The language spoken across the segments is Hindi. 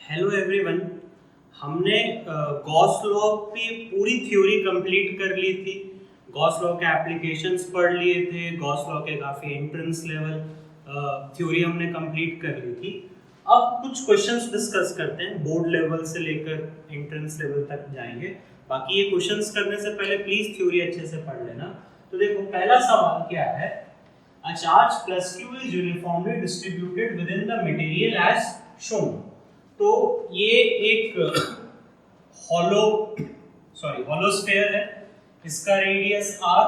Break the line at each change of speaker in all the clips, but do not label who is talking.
Hello everyone. हमने गॉस लॉ की पूरी थ्योरी कंप्लीट कर ली थी। गॉस लॉ के एप्लीकेशंस पढ़ लिए थे। गॉस लॉ के काफ़ी एंट्रेंस लेवल थ्योरी हमने कंप्लीट कर ली थी। अब कुछ क्वेश्चंस डिस्कस करते हैं, बोर्ड लेवल से लेकर एंट्रेंस लेवल तक जाएंगे। बाकी ये क्वेश्चंस करने से पहले प्लीज थ्योरी अच्छे से पढ़ लेना। तो देखो पहला सवाल क्या है, A charge plus Q is uniformly distributed within the material as shown। तो ये एक होलोस्फेयर है, इसका रेडियस r,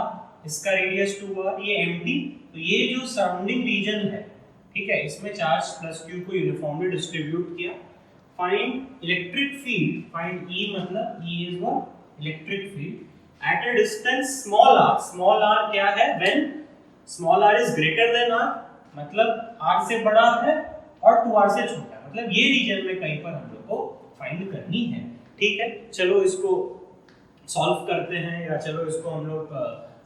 इसका रेडियस 2r, ये एम्प्टी। तो ये जो सराउंडिंग रीजन है, ठीक है, इसमें चार्ज प्लस Q को यूनिफॉर्मली डिस्ट्रीब्यूट किया। Find electric field, find E मतलब E is what, electric field at a distance small r। Small r क्या है, when small r is greater than r, मतलब r से बड़ा है और 2r से छोटा है, मतलब ये रीजन में कहीं पर हम लोग को फाइंड करनी है। ठीक है, चलो इसको सॉल्व करते हैं या चलो इसको हम लोग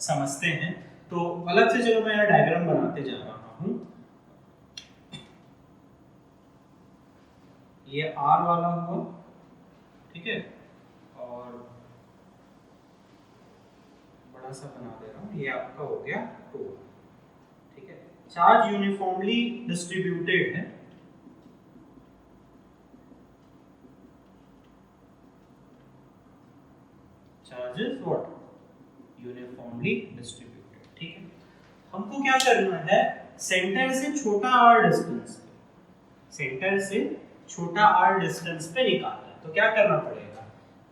समझते हैं। तो अलग से चलो मैं यहाँ डायग्राम बनाते जा रहा हूँ। ये r वाला हुआ, ठीक है, और बड़ा सा बना दे रहा हूँ, ये आपका हो गया 2। ठीक है, चार्ज यूनिफॉर्मली डिस्ट्रीब्यूटेड है, चार्जेस व्हाट, यूनिफॉर्मली डिस्ट्रीब्यूटेड। ठीक है, हमको क्या करना है, सेंटर से छोटा r डिस्टेंस पे, सेंटर से छोटा r डिस्टेंस पे निकालना है। तो क्या करना पड़ेगा,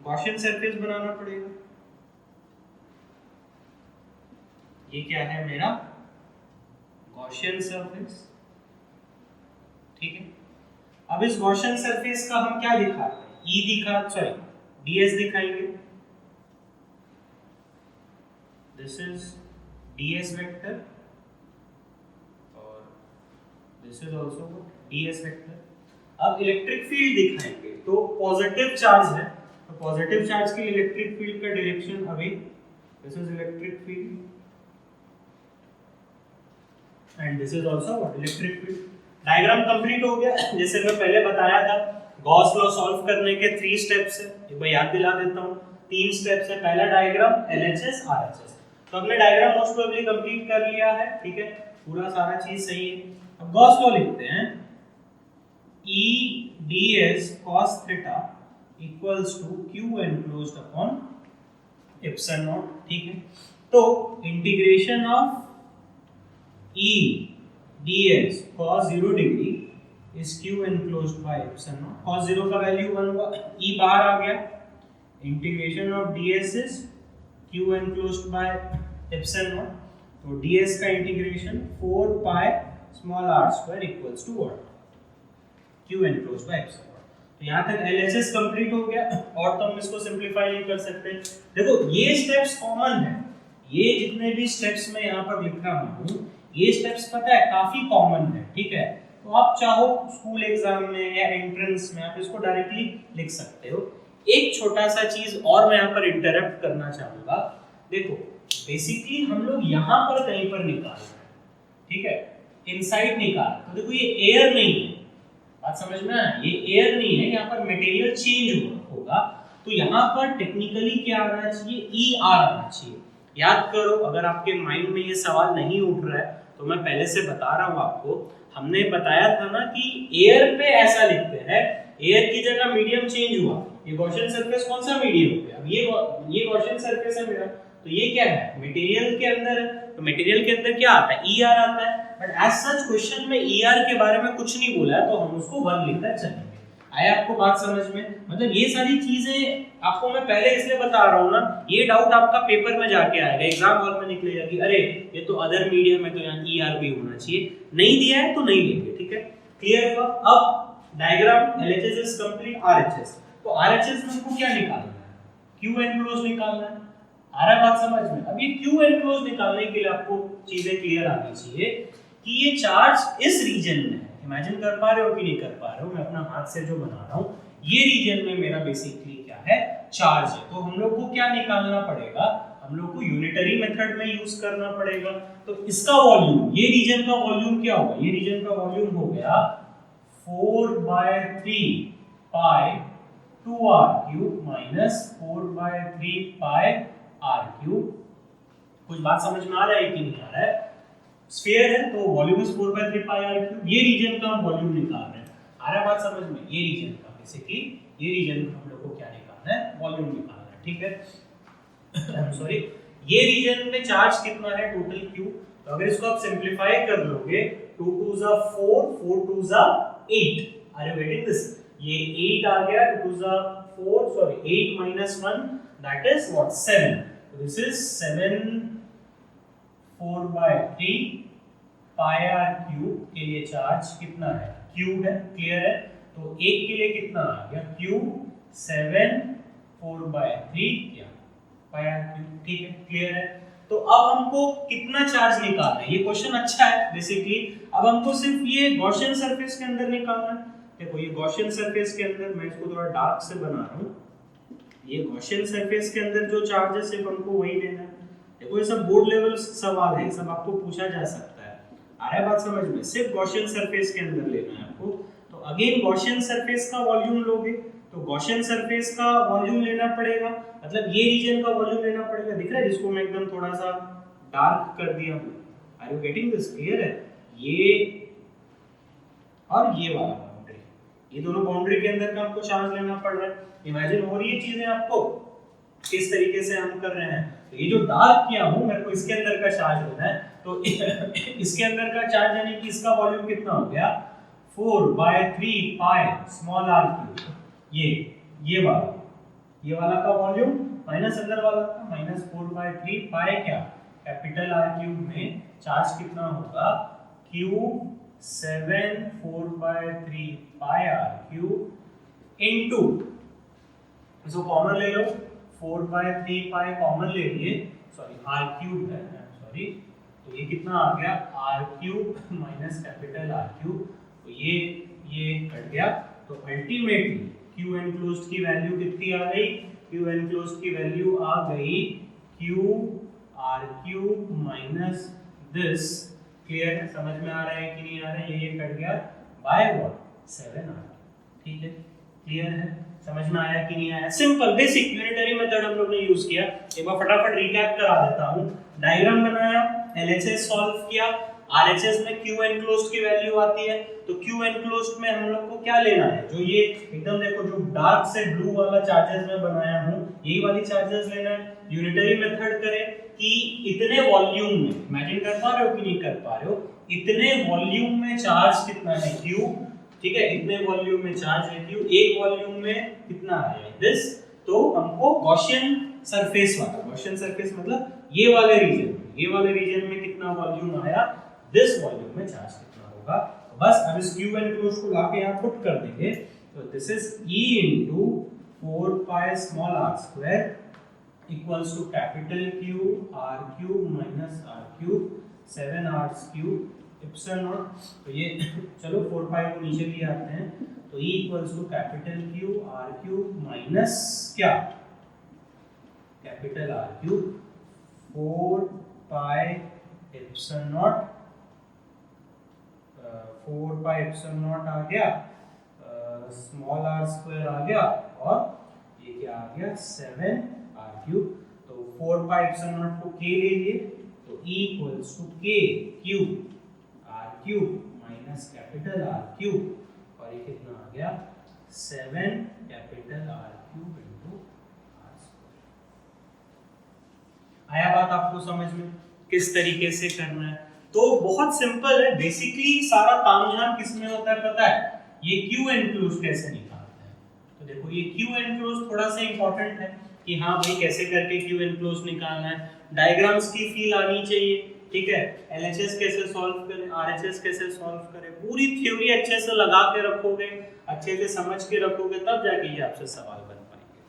गॉसियन सरफेस बनाना पड़ेगा। ये क्या है मेरा गॉसियन सरफेस, ठीक है। अब इस गॉसियन सरफेस का हम क्या दिखाते हैं, E दिखा, सॉरी ds दिखाएंगे। दिस इज ds वेक्टर और this is also ds vector. अब इलेक्ट्रिक फील्ड दिखाएंगे, तो पॉजिटिव चार्ज है, तो पॉजिटिव चार्ज के लिए इलेक्ट्रिक फील्ड का direction away, this is electric field and this is also electric field. Diagram complete हो गया। जैसे मैं पहले बताया था, गॉस लॉ सॉल्व करने के 3 स्टेप्स है, एक बार याद दिला देता हूँ। 3 स्टेप्स है, पहला डायग्राम, LHS RHS। तो हमने डायग्राम मोस्ट प्रोबेबली कंप्लीट कर लिया है, ठीक है, पूरा सारा चीज सही है। अब गॉस लॉ लिखते हैं, E ds cos theta equals to Q enclosed upon epsilon naught। ठीक है, तो integration of E ds cos 0 degree is Q enclosed by epsilon naught। cos 0 का वैल्यू 1 हुआ, E बाहर आ गया। Integration of ds is Q enclosed by epsilon naught। तो ds का integration 4 pi small r square equals to what, Q enclosed by epsilon naught। तो यहाँ तक LHS कंप्लीट हो गया, और तो हम इसको सिंपलीफाई नहीं कर सकते। देखो ये स्टेप्स कॉमन है, ये जितने भी स्टेप्स मैं यहाँ पर लिख रहा हूँ, ये स्टेप्स पता है काफी कॉमन है, ठीक है। तो आप चाहो स्कूल एग्जाम में या एंट्रेंस में आप इसको डायरेक्टली लिख सकते हो। एक छोटा सा चीज और मैं यहाँ पर इंटरप्ट करना चाहूंगा। देखो बेसिकली हम लोग यहाँ पर कहीं पर निकाल रहे हैं, ठीक है, इनसाइड निकाल। तो देखो ये एयर नहीं है, बात समझ में आया, ये एयर नहीं है, यहाँ पर मटेरियल चेंज होगा। तो यहाँ पर टेक्निकली क्या आना चाहिए, ER आना चाहिए। याद करो, अगर आपके माइंड में ये सवाल नहीं उठ रहा है तो मैं पहले से बता रहा हूँ आपको। हमने बताया था ना कि एयर पे ऐसा लिखते हैं, एयर की जगह मीडियम चेंज हुआ। ये गॉसियन सरफेस कौन सा मीडियम हो गया, अब ये गॉसियन सरफेस है मेरा, तो ये क्या है, मटेरियल के अंदर है। तो मटेरियल के अंदर क्या आता है, ER आता है। बट एज सच क्वेश्चन में ER के बारे में कुछ नहीं बोला है, तो हम उसको 1 लिखकर चलेंगे। आया आपको बात समझ में, मतलब ये सारी चीजें आपको मैं पहले इसलिए बता रहा हूँ ना, ये डाउट आपका पेपर में जाके आएगा, एग्जाम हॉल में निकलेगा कि अरे ये तो अदर मीडियम है, तो यहाँ ER भी होना चाहिए। नहीं दिया है तो नहीं लेंगे, ठीक है, क्लियर हुआ। अब diagram LHS is complete, RHS। तो RHS में हमको क्या निकालना है, Q enclosed निकालना है। आ रहा है बात समझ में। अब ये Q enclosed निकालने के लिए आपको चीजें क्लियर आनी चाहिए कि ये चार्ज इस रीजन में है। इमेजिन कर पा रहे हो कि नहीं कर पा रहे हो, मैं अपना हाथ से जो बना रहा हूँ, ये रीजन में मेरा बेसिकली क्या है, चार्ज है। तो हम लोग को क्या निकालना पड़ेगा, हम लोग को यूनिटरी मेथड में यूज करना पड़ेगा। तो इसका वॉल्यूम, ये रीजन का वॉल्यूम क्या होगा, ये रीजन का वॉल्यूम हो गया 4/3 पाई 2r³ माइनस 4/3 पाई r³। कुछ बात समझ में आ रहा है कि नहीं आ रहा है? स्फीयर है तो वॉल्यूम इज 4/3 पाई r³। ये रीजन का हम वॉल्यूम निकाल रहे हैं। आ रहा है बात समझ में? ये रीजन का बेसिकली ये रीजन का हम लोग को क्या निकालना है? वॉल्यूम निकालना है। ठीक है सॉरी, ये रीजन में चार्ज कितना है टोटल Q? तो अगर इसको आप सिंपलीफाई कर लोगे 2 2 जा 4 4 2 जा 8। Are you getting this? ये 8 आ गया, 2 2 जा 4 sorry 8 minus 1 that is what 7। so this is 7 4/3 pi r³ के लिए चार्ज कितना है? Q है। क्लियर है? तो एक के लिए कितना आ गया? Q 7 4/3 क्या पाई r³। ठीक है, क्लियर है? तो अब हमको कितना चार्ज निकालना है? ये क्वेश्चन अच्छा है बेसिकली। अब हमको सिर्फ ये गॉसियन सरफेस के अंदर निकालना है। देखो ये गॉसियन सरफेस के अंदर, मैं इसको थोड़ा डार्क से बना रहा हूँ। ये गॉसियन सरफेस के अंदर जो चार्ज है सिर्फ हमको वही लेना है। देखो ये सब बोर्ड लेवल सवाल है, सब आपको पूछा जा सकता है। आ रहा है बात समझ में? सिर्फ गॉसियन सरफेस के अंदर लेना है आपको। तो अगेन गॉसियन सरफेस का वॉल्यूम लोगे तो गॉसियन सरफेस का वॉल्यूम लेना पड़ेगा, मतलब ये रीजन का वॉल्यूम लेना पड़ेगा। दिख रहा है जिसको मैं एकदम थोड़ा सा डार्क कर दिया हूं। Are you getting this? Clear है? ये और ये वाला बाउंड्री, ये दोनों बाउंड्री के अंदर का हमको चार्ज लेना पड़ रहा है। इमेजिन हो रही है चीजें आपको किस तरीके से हम कर रहे हैं। तो ये जो डार्क किया हूं मेरे को इसके अंदर का चार्ज लेना है। तो इसके अंदर का चार्ज यानी कि इसका वॉल्यूम कितना हो गया? 4/3 पाई स्मॉल r³। ये वाला का वॉल्यूम माइनस अंदर वाला का माइनस 4/3 पाई क्या कैपिटल r³ में चार्ज कितना होगा? Q 7 4/3 पाई r³ इनटू, इसको कॉमन ले लो, 4/3 पाई कॉमन ले लिए, सॉरी r³ है सॉरी, तो ये कितना आ गया? r³ minus capital r³। तो ये कट गया। तो अल्टीमेटली Q एनक्लोज्ड की वैल्यू कितनी आ गई? Q एनक्लोज्ड की वैल्यू आ गई Q r³ minus this. Clear है? समझ में आ रहा है कि नहीं आ रहा है? ये कट गया बाय व्हाट? 7r। ठीक है, क्लियर है? समझ में आया कि नहीं आया? सिंपल बेसिक यूनिटरी मेथड हम लोग ने यूज किया। एक बार फटाफट रिकैप करा देता हूं। डायग्राम बनाया, LHS सॉल्व किया, RHS में Q एनक्लोज्ड की वैल्यू आती है। तो Q एनक्लोज्ड में हम लोग को क्या लेना है? जो ये एकदम देखो जो डार्क से ब्लू वाला चार्जेस में बनाया हूं, यही वाली चार्जेस लेना है। यूनिटरी मेथड करें कि इतने वॉल्यूम में, इमेजिन कर पा रहे हो कि नहीं कर पा रहे हो, इतने वॉल्यूम में चार्ज कितना है? Q। ठीक है, इतने वॉल्यूम में चार्ज है Q। एक वॉल्यूम में कितना आया? दिस। तो हमको गॉसियन सरफेस वाला, गॉसियन सरफेस मतलब ये वाले रीजन में कितना वॉल्यूम आया? दिस वॉल्यूम में चार्ज कितना होगा? तो बस अब इस Q एनक्लोज्ड को लाके यहां पुट कर देंगे। तो this is E into 4 pi small r² equals to capital Q r³ minus r³ 7r³ epsilon not. तो ये चलो 4 pi को नीचे ले आते हैं। तो E equals to capital Q r³ minus क्या? Capital r³ 4 pi epsilon naught, 4 pi epsilon naught आ गया, स्मॉल r² आ गया, और ये क्या आ गया? 7r³। तो 4 pi epsilon नॉट को k ले लिए, तो E equals to k Q r³ minus capital r³, और ये कितना आ गया? 7 कैपिटल r³ into r²। आया बात आपको समझ में किस तरीके से करना है? तो बहुत सिंपल है। बेसिकली सारा तामझाम किसमें होता है पता है? ये Q एनक्लोज्ड कैसे निकालते हैं। तो देखो ये Q एनक्लोज्ड थोड़ा सा इंपॉर्टेंट है कि हाँ भाई कैसे करके Q एनक्लोज्ड निकालना है। डायग्राम्स की फील आनी चाहिए। ठीक है, LHS कैसे सॉल्व करें, RHS कैसे सॉल्व करें, पूरी थ्योरी अच्छे से लगा के रखोगे, अच्छे से समझ के रखोगे, तब जाके ये आपसे सवाल बन पाएंगे।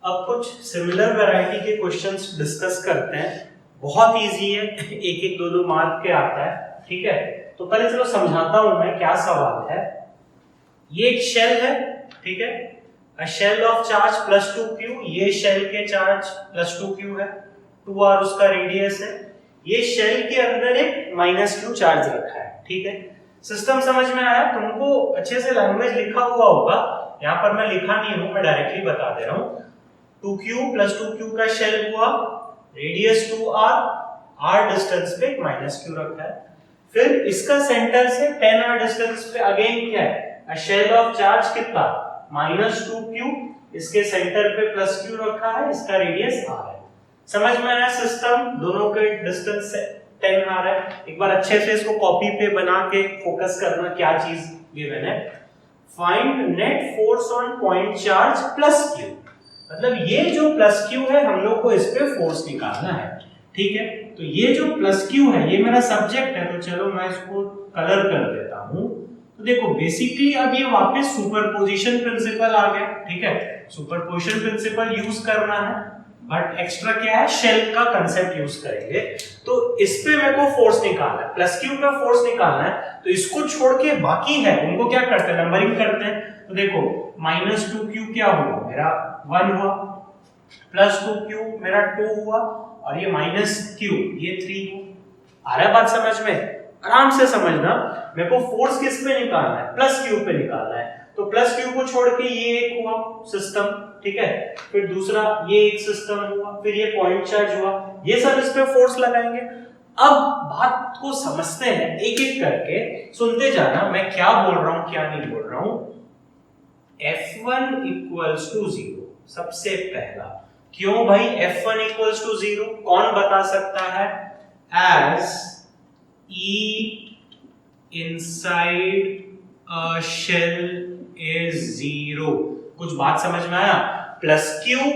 अब कुछ सिमिलर वैरायटी के क्वेश्चंस डिस्कस करते हैं। बहुत इजी है, एक एक दो मार्क के आता है। ठीक है, तो पहले चलो समझाता हूं मैं क्या सवाल है। ये एक शेल है, ठीक है, a shell of charge +2q, ये शेल के चार्ज +2q है, 2r उसका रेडियस है। ये शेल के अंदर एक -q चार्ज रखा है। ठीक है, सिस्टम समझ में आया? तुमको अच्छे से लैंग्वेज लिखा हुआ होगा, यहाँ पर मैं लिखा नहीं हूं, मैं डायरेक्टली बता दे रहा हूं। 2q + 2q का शेल हुआ, रेडियस 2r, r डिस्टेंस पे -q रखा है। फिर इसका सेंटर से 10r डिस्टेंस पे अगेन क्या है, अ शेल ऑफ चार्ज कितना, -2q, इसके सेंटर पे +q रखा है, इसका रेडियस r है। समझ में आया सिस्टम? दोनों के डिस्टेंस 10r है। एक बार अच्छे से इसको कॉपी पे बना के फोकस करना क्या चीज गिवन है। Find net force on point charge +q, मतलब ये जो +q है हम लोग को इस पे फोर्स निकालना है, ठीक है। तो ये जो +q है ये मेरा सब्जेक्ट है, तो चलो मैं इसको कलर कर देता हूं। तो देखो बेसिकली अब ये वापस सुपरपोजिशन प्रिंसिपल आ गया, ठीक है। सुपरपोजिशन प्रिंसिपल यूज करना है, बट एक्स्ट्रा क्या है, शेल का कांसेप्ट यूज करेंगे। तो इस पे मेरे को फोर्स निकालना है, +q पे फोर्स निकालना है, तो इसको छोड़ के बाकी है उनको क्या करते हैं, नंबरिंग करते हैं। तो देखो -2q क्या हुआ, मेरा 1 हुआ, +2q मेरा 2 हुआ, और ये -q ये 3 हुआ। आ रहा है बात समझ में? आराम से समझना। मेरे को फोर्स किस पे निकालना है, +q पे निकालना है। तो +q को छोड़ के ये एक हुआ सिस्टम, ठीक है। फिर दूसरा ये एक सिस्टम हुआ, फिर ये पॉइंट चार्ज हुआ, ये सब इस पे फोर्स लगाएंगे। अब बात को समझते हैं एक एक करके, सुनते जाना मैं क्या बोल रहा हूं क्या नहीं बोल रहा हूं। F1 = 0 सबसे पहला। क्यों भाई F1 = 0? कौन बता सकता है? As E inside a shell is 0। कुछ बात समझ में आया? +q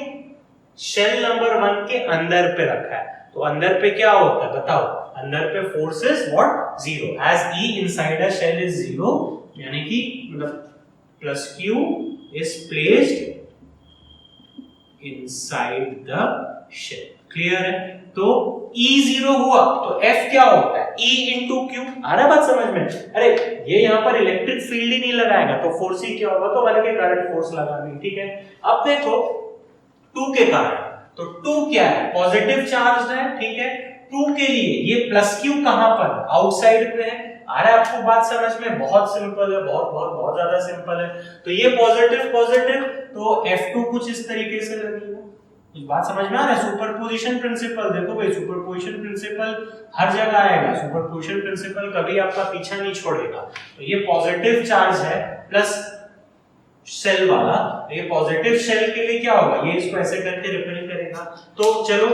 शेल नंबर 1 के अंदर पे रखा है, तो अंदर पे क्या होता है बताओ? अंदर पे force is what? 0। As E inside a shell is 0, यानी कि मतलब +q is placed inside the shell। Clear है? तो E 0 हुआ तो F क्या होता है? E into Q। आ रहा है बात समझ में? अरे ये यहाँ पर इलेक्ट्रिक फील्ड ही नहीं लगाएगा तो फोर्स ही क्या होगा? तो वाले के करंट फोर्स लगानी, ठीक है। अब देखो 2 के कारण, तो 2 क्या है? पॉजिटिव चार्ज है, ठीक है। 2 के लिए ये +q कहां पर? आउटसाइड पे है। आ रहा है आपको बात समझ में? बहुत सिंपल है, बहुत बहुत बहुत ज्यादा सिंपल है। तो ये पॉजिटिव पॉजिटिव, तो F2 कुछ इस तरीके से लगेगा। कुछ बात समझ में आ रहा है? सुपरपोजिशन प्रिंसिपल, देखो भाई सुपरपोजिशन प्रिंसिपल हर जगह आएगा। सुपरपोजिशन प्रिंसिपल कभी आपका पीछा नहीं छोड़ेगा। तो ये पॉजिटिव चार्ज है प्लस शेल वाला, ये पॉजिटिव शेल के लिए क्या होगा? ये इसको ऐसे करके रिपेल करेगा। तो चलो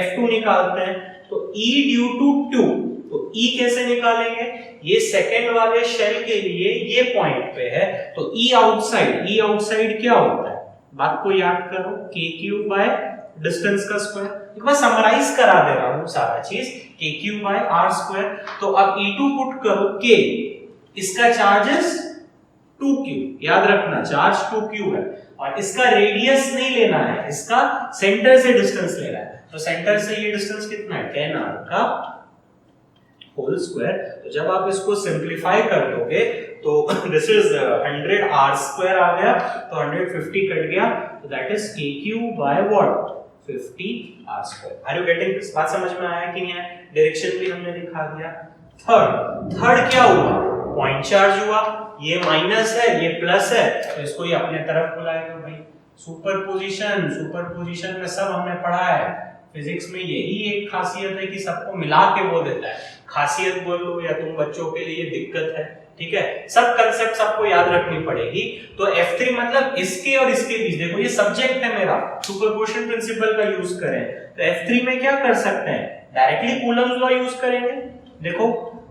F2 निकालते हैं। तो E ड्यू टू 2, तो E कैसे निकालेंगे? ये सेकंड वाले शेल के लिए ये पॉइंट पे है, तो E आउटसाइड क्या होता है? बात को याद करो, kq डिस्टेंस का स्क्वायर। एक बार समराइज करा दे रहा हूं सारा चीज, kq/r²। तो अब E2 पुट करो, k इसका चार्जेस 2q, याद रखना चार्ज 2q है, और इसका रेडियस नहीं लेना है, इसका सेंटर से डिस्टेंस लेना है। तो सेंटर से ये डिस्टेंस कितना है? 10r का होल स्क्वायर। तो जब आप इसको सिंपलीफाई कर दोगे तो दिस इज 100r² आ गया, तो 150 कट गया, तो that is kq/what? 50r²। Are you getting this? बात समझ में आया कि नहीं आया? डायरेक्शन भी हमने दिखा दिया। थर्ड क्या हुआ? पॉइंट चार्ज हुआ। ये माइनस है, ये प्लस है, तो इसको ये अपने तरफ बुलाएगा भाई। सुपरपोजिशन में सब हमने पढ़ा है। फिजिक्स में यही एक खासियत है कि सबको मिला के वो देता है। खासियत बोल लो या तुम बच्चों के लिए दिक्कत है, ठीक है। सब कंसेप्ट सबको याद रखनी पड़ेगी। तो F3 मतलब इसके और इसके बीच, देखो ये सब्जेक्ट है मेरा, सुपरपोजिशन प्रिंसिपल का यूज करें। तो F3 में क्या कर सकते हैं? डायरेक्टली कूलम्स लॉ यूज करेंगे। देखो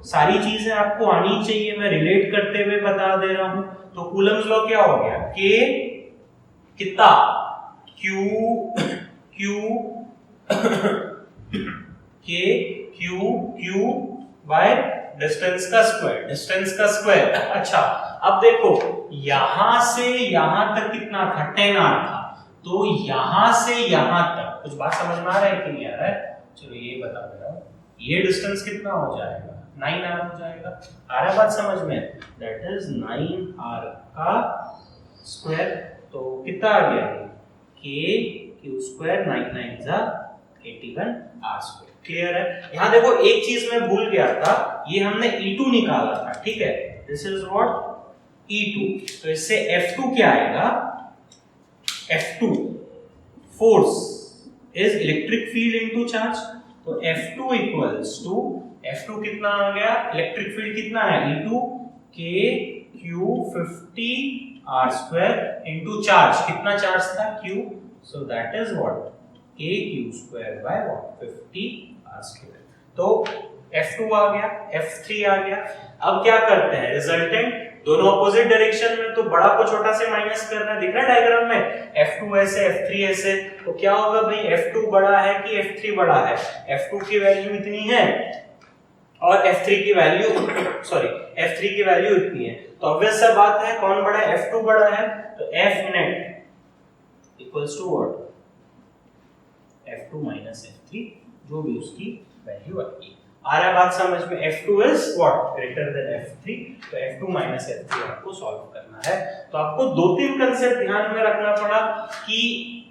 सारी चीजें आपको आनी चाहिए, मैं रिलेट करते हुए बता दे रहा हूं। तो कूलम्स लॉ क्या हो गया? K कितना? Q बाय डिस्टेंस का स्क्वायर। अच्छा अब देखो यहां से यहां तक कितना था? 10r था, तो यहां से यहां तक कुछ बात समझ में आ रहा है कि नहीं आ रहा है? चलो ये बता दे रहा हूं, ये डिस्टेंस कितना हो जाएगा? 9r हो जाएगा। आ रहा है बात समझ में? दैट इज 9r का स्क्वायर। तो कितना आ गया? Q², 9 9 जा 81 r²। क्लियर है? यहाँ देखो एक चीज मैं भूल गया था, ये हमने E2 निकाला था, ठीक है, दिस इज व्हाट E2। तो इससे F2 क्या आएगा, F2 force is electric field into charge. तो F2 इक्वल्स टू, F2 कितना आ गया, इलेक्ट्रिक फील्ड कितना है E2 k q 50 r² into charge, कितना चार्ज था q, so that is what k q² by what 50 r²। तो F2 आ गया, F3 आ गया। अब क्या करते हैं, रिजल्टेंट दोनों अपोजिट डायरेक्शन में, तो बड़ा को छोटा से माइनस करना है, दिख रहा है डायग्राम में, F2 ऐसे F3 ऐसे, तो क्या होगा भाई, F2 बड़ा है कि F3 बड़ा है, F2 की वैल्यू इतनी है और F3 की वैल्यू F3 की वैल्यू इतनी है, तो ऑब्वियस सा बात है कौन बड़ा है, F2 बड़ा है, तो F net equals to what F2 minus F3, जो भी उसकी वैल्यू आएगी। आ रहा है बात समझ में, F2 is what greater than F3, तो F2 माइनस F3 आपको सॉल्व करना है। तो आपको दो तीन कंसेप्ट ध्यान में रखना पड़ा कि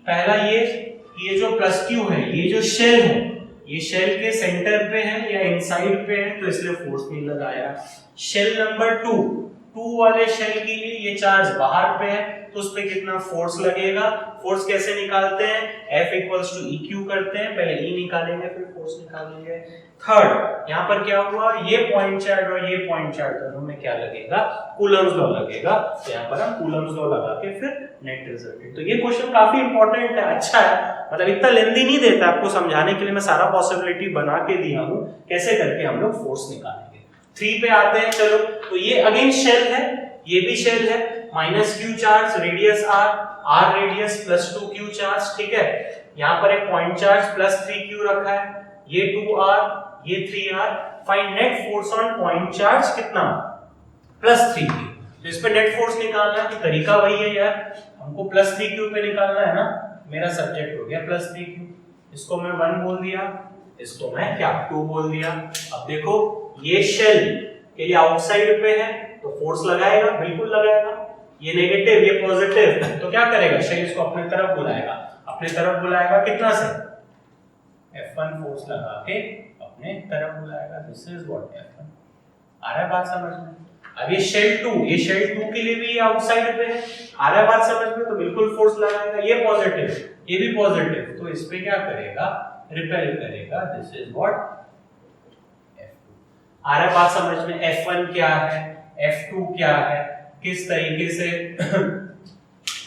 पहला ये जो प्लस Q है, ये जो शेल है, ये शेल के सेंटर पे है या इनसाइड पे है, तो इसलिए फोर्स नहीं लगाया। शेल नंबर 2 वाले शेल के लिए ये चार्ज बाहर पे है, तो उस पे कितना फोर्स लगेगा। फोर्स कैसे निकालते हैं, F इक्वल्स टू EQ करते हैं, पहले E निकालेंगे फिर फोर्स निकालेंगे। थर्ड, यहाँ पर क्या हुआ, ये पॉइंट चार्ज और ये पॉइंट चार्ज दोनों में क्या लगेगा, कूलम्स लॉ लगेगा, तो यहाँ पर हम कूलम्स लॉ लगा के फिर नेट रिजल्ट। तो ये क्वेश्चन काफी इंपॉर्टेंट है, अच्छा है, मतलब इतना लेंथी नहीं देता, आपको समझाने के लिए मैं सारा पॉसिबिलिटी बना के दिया हूँ कैसे करके हम लोग फोर्स निकालेंगे। 3 पे आते हैं, चलो, तो ये अगेन शेल है, ये भी शेल है, minus Q charge, radius R radius plus 2Q charge, ठीक है, यहाँ पर एक पॉइंट चार्ज प्लस 3Q रखा है, ये 2R ये 3R, find net force on point charge कितना प्लस 3Q। तो इस पे नेट फोर्स निकालना है, तरीका वही है यार, हमको प्लस 3Q पे निकालना है ना, मेरा सब्जेक्ट हो गया प्लस 3Q, इसको मैं 1 बोल दिया, इसको मैं क्या 2 बोल दिया। अब देखो ये शेल के लिए आउटसाइड पे है, तो फोर्स लगाएगा, बिल्कुल लगाएगा, ये नेगेटिव ये पॉजिटिव, तो क्या करेगा, शेल इसको अपने तरफ बुलाएगा, अपने तरफ बुलाएगा कितना से, F1 फोर्स लगा के अपने तरफ बुलाएगा, दिस इज व्हाट F1। आ रहा है बात समझ में। अब ये शेल 2 के लिए भी आउटसाइड पे है, आ रहा है बात समझ में, तो बिल्कुल फोर्स लगाएगा, ये पॉजिटिव ये भी पॉजिटिव, तो इस पे क्या करेगा, रिपेल करेगा, दिस इज व्हाट F2। आ रहा है बात समझ में, F1 क्या है, F2 क्या है, किस तरीके से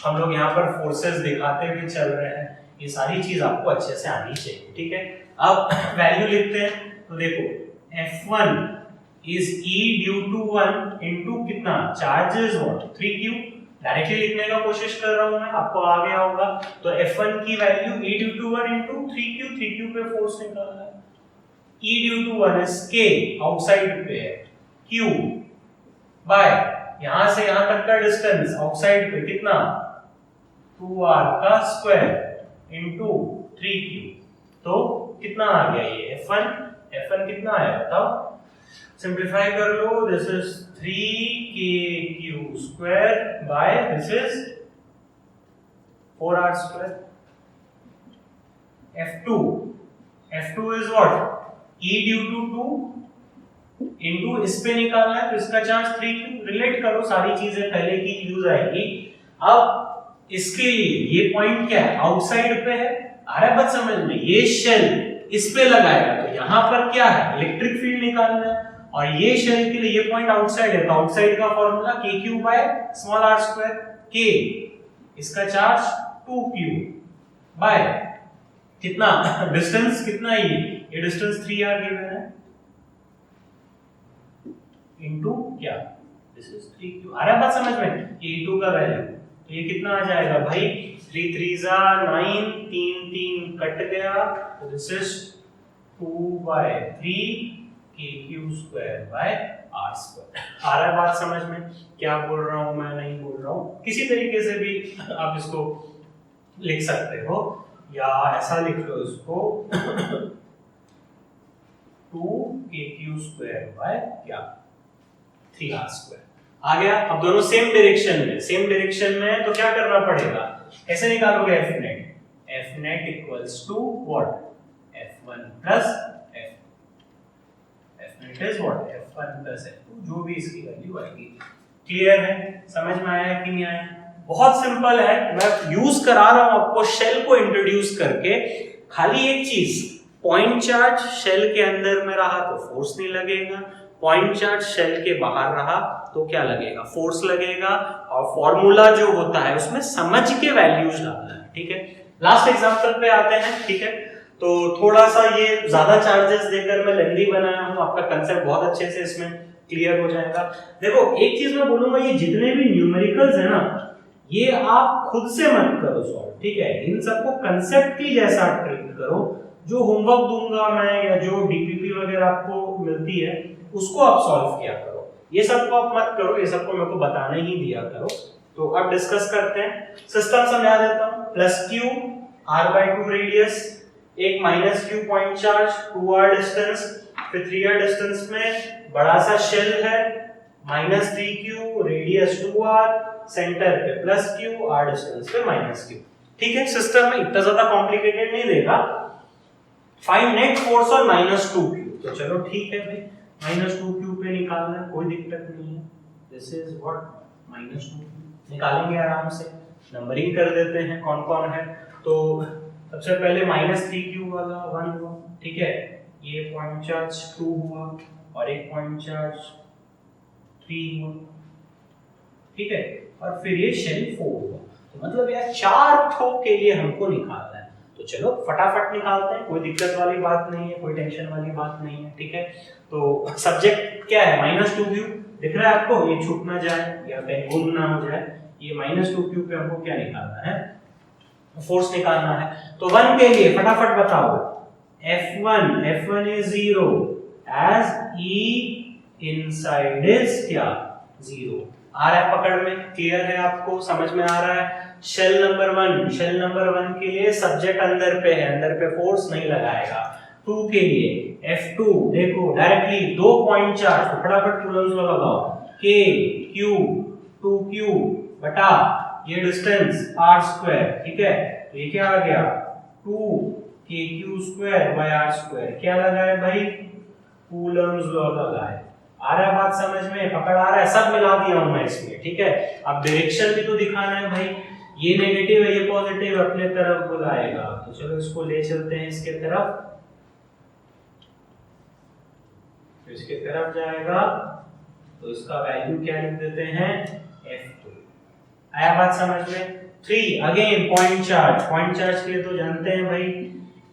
हम लोग यहाँ पर फोर्सेस दिखाते हुए चल रहे हैं, ये सारी चीज आपको अच्छे से आनी चाहिए, ठीक है। अब वैल्यू लिखते हैं, तो देखो F1 is E due to 1 into कितना, charge is what 3Q, directly लिखने का कोशिश कर रहा हूं मैं, आपको आ गया होगा, तो F1 की value E due to 1 into 3Q पे फोर्स निकालना है, E due to 1 is K outside पे है, Q बाय यहां से यहां तक का डिस्टेंस आउटसाइड पे कितना 2R का स्क्वायर इनटू 3Q, तो कितना आ गया ये F1 कितना आया बताओ, सिंपलीफाई कर लो, this is 3KQ square by this is 4R square. F2 is what E due to 2 into इस पे निकालना है, तो इसका चार्ज 3Q, रिलेट करो, सारी चीजें पहले की यूज आएगी। अब इसके लिए ये पॉइंट क्या है, आउटसाइड पे है, आ रहा है बात समझ में, ये शेल इस पे लगाएगा, तो यहां पर क्या है, इलेक्ट्रिक फील्ड निकालना है, और ये शेल के लिए ये पॉइंट आउटसाइड है, तो आउटसाइड का formula KQ by small r square, K इसका चार्ज 2Q बाय कितना डिस्टेंस कितना है, ये डिस्टेंस 3R गिवन है, इनटू क्या, दिस इज 3Q। आ रहा है बात समझ में, ये E2 का वैल्यू, तो ये कितना आ जाएगा भाई, 3 3 9, 3 3 कट गया, तो this is 2/3 KQ square by R square. आ रहा है बात समझ में, क्या बोल रहा हूं मैं, नहीं बोल रहा हूं, किसी तरीके से भी आप इसको लिख सकते हो, या ऐसा लिख लो इसको 2KQ स्क्वायर बाय क्या 3R स्क्वायर। आ गया। अब दोनों सेम डायरेक्शन में तो क्या करना पड़ेगा, कैसे निकालोगे F net equals to what F1 plus F2 F is what F1 plus F2 जो भी इसकी वैल्यू आएगी। क्लियर है? समझ में आया कि नहीं आया? बहुत सिंपल है, मैं यूज करा रहा हूं आपको शेल को इंट्रोड्यूस करके। खाली एक चीज, पॉइंट चार्ज शेल के अंदर में रहा तो फोर्स नहीं लगेगा, पॉइंट चार्ज शेल के बाहर रहा तो क्या लगेगा, फोर्स लगेगा। और फॉर्मूला जो होता है उसमें समझ के वैल्यूज डालना है। ठीक है, लास्ट एग्जांपल पे आते हैं। ठीक है, तो थोड़ा सा ये ज्यादा चार्जेस देकर मैं लेंदी बनाया हूं, आपका कंसेप्ट बहुत अच्छे से इसमें क्लियर हो जाएगा। देखो एक चीज मैं बोलूंगा, ये जितने भी न्यूमेरिकल्स है ना, ये आप खुद से मत करो सॉल्व। ठीक है, इन सबको कंसेप्ट की जैसा ट्रीट करो। जो होमवर्क दूंगा मैं या जो डीपीपी वगैरह आपको मिलती है उसको आप सॉल्व किया करो, ये सबको आप मत करो, ये सबको मेरे को बताने ही दिया करो। तो अब डिस्कस करते हैं। सिस्टम समझा देता हूं। प्लस क्यू r/2 रेडियस, एक minus Q point charge, 2r distance, फिर 3r डिस्टेंस में बड़ा सा शेल है, -3q रेडियस 2r, सेंटर पे प्लस क्यू, r डिस्टेंस पे माइनस क्यू। ठीक है, सिस्टम में इतना ज्यादा कॉम्प्लिकेटेड नहीं देगा। फाइंड नेट फोर्स और -2q। तो चलो ठीक है भाई, -2q पे निकालना है, कोई दिक्कत नहीं है। दिस इज व्हाट -2q निकालेंगे आराम से, नंबरिंग कर देते हैं कौन कौन है। तो सबसे पहले -3q वाला 1 हुआ। ठीक है, ये पॉइंट चार्ज 2 हुआ और एक पॉइंट चार्ज 3 हुआ। ठीक है, और फिर ये शेल 4 हुआ। तो मतलब यार 4 थो के लिए हमको निकालना है। तो चलो फटाफट निकालते हैं, कोई दिक्कत वाली बात नहीं है, कोई टेंशन वाली बात नहीं है। ठीक है, तो सब्जेक्ट क्या है, -2q दिख रहा है आपको, ये छूट ना जाए या कहीं गुम ना हो जाए। ये -2q पे हमको क्या निकालना है, फोर्स निकालना है। तो 1 के लिए फटाफट बताओ, F1 is 0 as E inside is क्या 0। आ रहा है पकड़ में, क्लियर है आपको, समझ में आ रहा है। शेल नंबर 1 के लिए सब्जेक्ट अंदर पे है, अंदर पे फोर्स नहीं लगाएगा। 2 के लिए F2 देखो डायरेक्टली 2 पॉइंट चार्ज, तो फटाफट कूलम्स में लगाओ, K Q 2Q बटा ये डिस्टेंस r²। ठीक है, तो ये क्या आ गया 2kq² क्या लगा है भाई, कूलम्स लॉ लगा है। आ रहा है बात समझ में, पकड़ आ रहा है, सब मिला दिया हूं मैं इसमें। ठीक है, अब डायरेक्शन भी तो दिखाना है भाई, ये नेगेटिव है ये पॉजिटिव अपने तरफ बुलाएगा। तो चलो इसको ले चलते हैं इसके तरफ, तो इसके तरफ जाएगा तो इसका वैल्यू क्या लिख देते हैं F2। आया बात समझ में। 3 अगेन पॉइंट चार्ज के लिए तो जानते हैं भाई,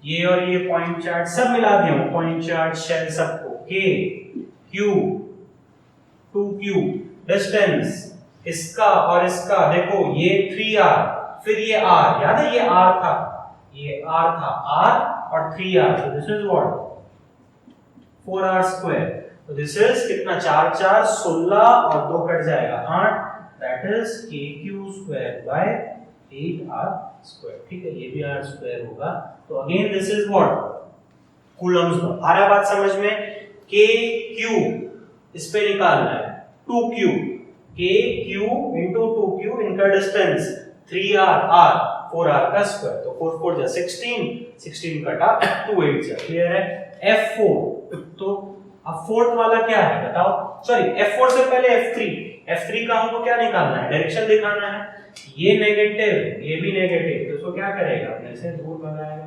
ये और ये पॉइंट चार्ज सब मिला दिया हूं, पॉइंट चार्ज शेल सबको, K Q 2Q डिस्टेंस इसका और इसका, देखो ये 3R फिर ये R, याद है ये R था, ये R था, R और 3R, so this is what 4R²। तो दिस इज कितना, 4 4 16 और 2 कट जाएगा 8, दैट इज kq² 8r²। ठीक है, ये भी r² होगा। तो again this is what Coulomb's law. आ रहा बात समझ में। kq इस पे निकालना है 2q, kq into 2q, इनका डिस्टेंस 3r r 4r का स्क्वायर, तो 4 4 जा 16 कटा 2 8 जा। क्लियर है। F4, तो अब फोर्थ वाला क्या है बताओ, सॉरी F4 से पहले F3 का हमको क्या निकालना है, डायरेक्शन दिखाना है। ये नेगेटिव ये भी नेगेटिव, तो इसको क्या करेगा, अपने से दूर भगाएगा।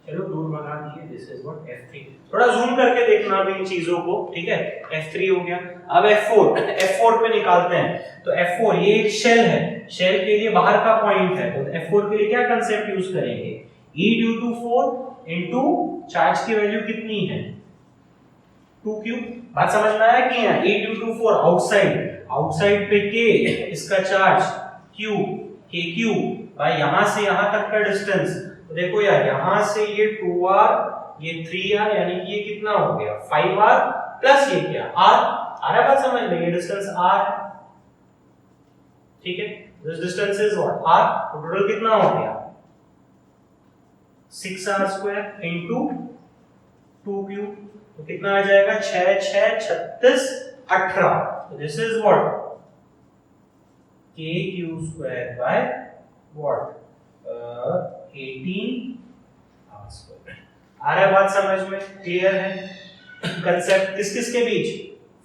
चलो दूर भगा दिए, दिस इज व्हाट F3। थोड़ा जूम करके देखना भी इन चीजों को। ठीक है, F3 हो गया। अब F4 पे निकालते हैं। तो F4 ये एक शेल है, शेल के लिए बाहर का पॉइंट है, तो F4 के लिए क्या कांसेप्ट यूज करेंगे, E due to 4 into charge की वैल्यू कितनी है 2q। बात समझ में आया कि यहाँ E ड्यू टू 4 आउटसाइड पे K इसका चार्ज Q KQ भाई यहां से यहां तक का डिस्टेंस। तो देखो यार यहां से ये 2r ये 3r, यानी कि ये कितना हो गया 5r प्लस ये क्या r। आ रहा बात समझ में, ये डिस्टेंस r है। ठीक है, this distance is what r। तो टोटल कितना हो गया 6r² इनटू 2q, तो कितना आ जाएगा 6 6 36 18। तो this is what kq² by what 18r²। आ रहा है बात समझ में? क्लियर है? कंसेप्ट किस किस के बीच?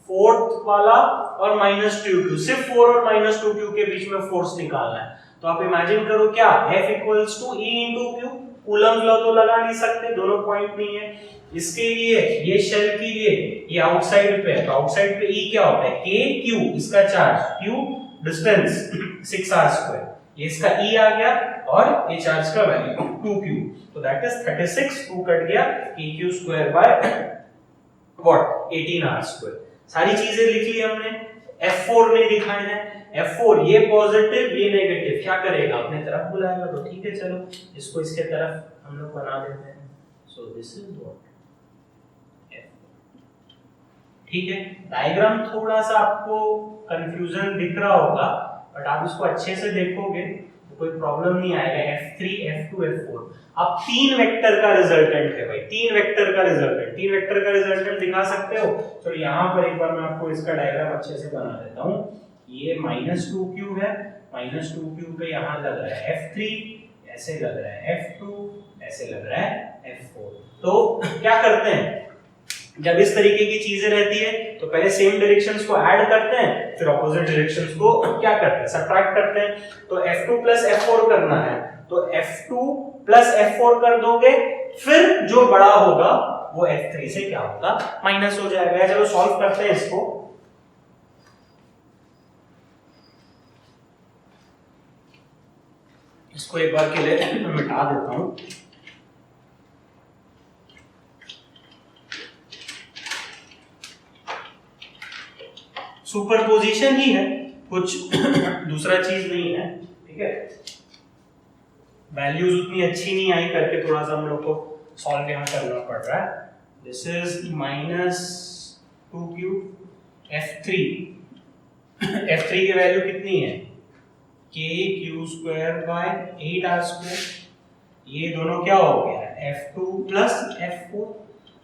फोर्थ वाला और -2q, सिर्फ 4 और -2q के बीच में फोर्स निकालना है। तो आप इमेजिन करो क्या, F equals to E into Q। Coulomb law तो लगा नहीं सकते, दोनों पॉइंट नहीं है। इसके लिए ये शेल के लिए ये आउटसाइड पे है, तो आउटसाइड पे E क्या होता है? K Q, इसका चार्ज, Q डिस्टेंस 6r², ये इसका E आ गया और ये चार्ज का वैल्यू 2q, तो दैट इज 36, 2 कट गया, kq² बाय व्हाट 18r²। सारी चीजें लिख ली हमने। F4 नहीं दिखाए हैं, F4 ये पॉजिटिव ये नेगेटिव क्या करेगा? अपने तरफ बुलाएगा। तो ठीक है, चलो इसको इसके तरफ हम लोग बना देते हैं। सो दिस इज व्हाट F4। ठीक है, डायग्राम थोड़ा सा आपको कंफ्यूजन दिख रहा होगा, बट आप इसको अच्छे से देखोगे तो कोई प्रॉब्लम नहीं आएगा। F3 F2 F4 अब 3 वेक्टर का रिजल्टेंट है भाई, 3 वेक्टर का रिजल्टेंट, 3 वेक्टर का रिजल्टेंट दिखा सकते हो? चलो यहाँ पर एक बार मैं आपको इसका डायग्राम अच्छे से बना देता हूँ। ये -2q है, -2q पे यहाँ लग रहा है F3, ऐसे लग रहा है F2, ऐसे लग रहा है F4। तो क्या करते हैं, जब इस तरीके की चीजें रहती है तो पहले सेम डायरेक्शंस को ऐड करते हैं, फिर ऑपोजिट डायरेक्शंस को क्या करते हैं? सबट्रैक्ट करते हैं। तो F2 प्लस F4 करना है, तो F2 प्लस F4 कर दोगे, फिर जो बड़ा होगा वो F3 से क्या होगा? माइनस हो जाएगा। चलो सॉल्व करते हैं इसको। इसको एक बार के लिए मैं मिटा देता हूं। सुपरपोजिशन ही है, कुछ दूसरा चीज नहीं है। ठीक है, वैल्यूज उतनी अच्छी नहीं आई करके थोड़ा सा हम लोग को सॉल्व यहाँ करना पड़ रहा है। This is -2q F3 F3 की वैल्यू कितनी है? kq² bye 8r²। ये दोनों क्या हो गया? F2 plus F4।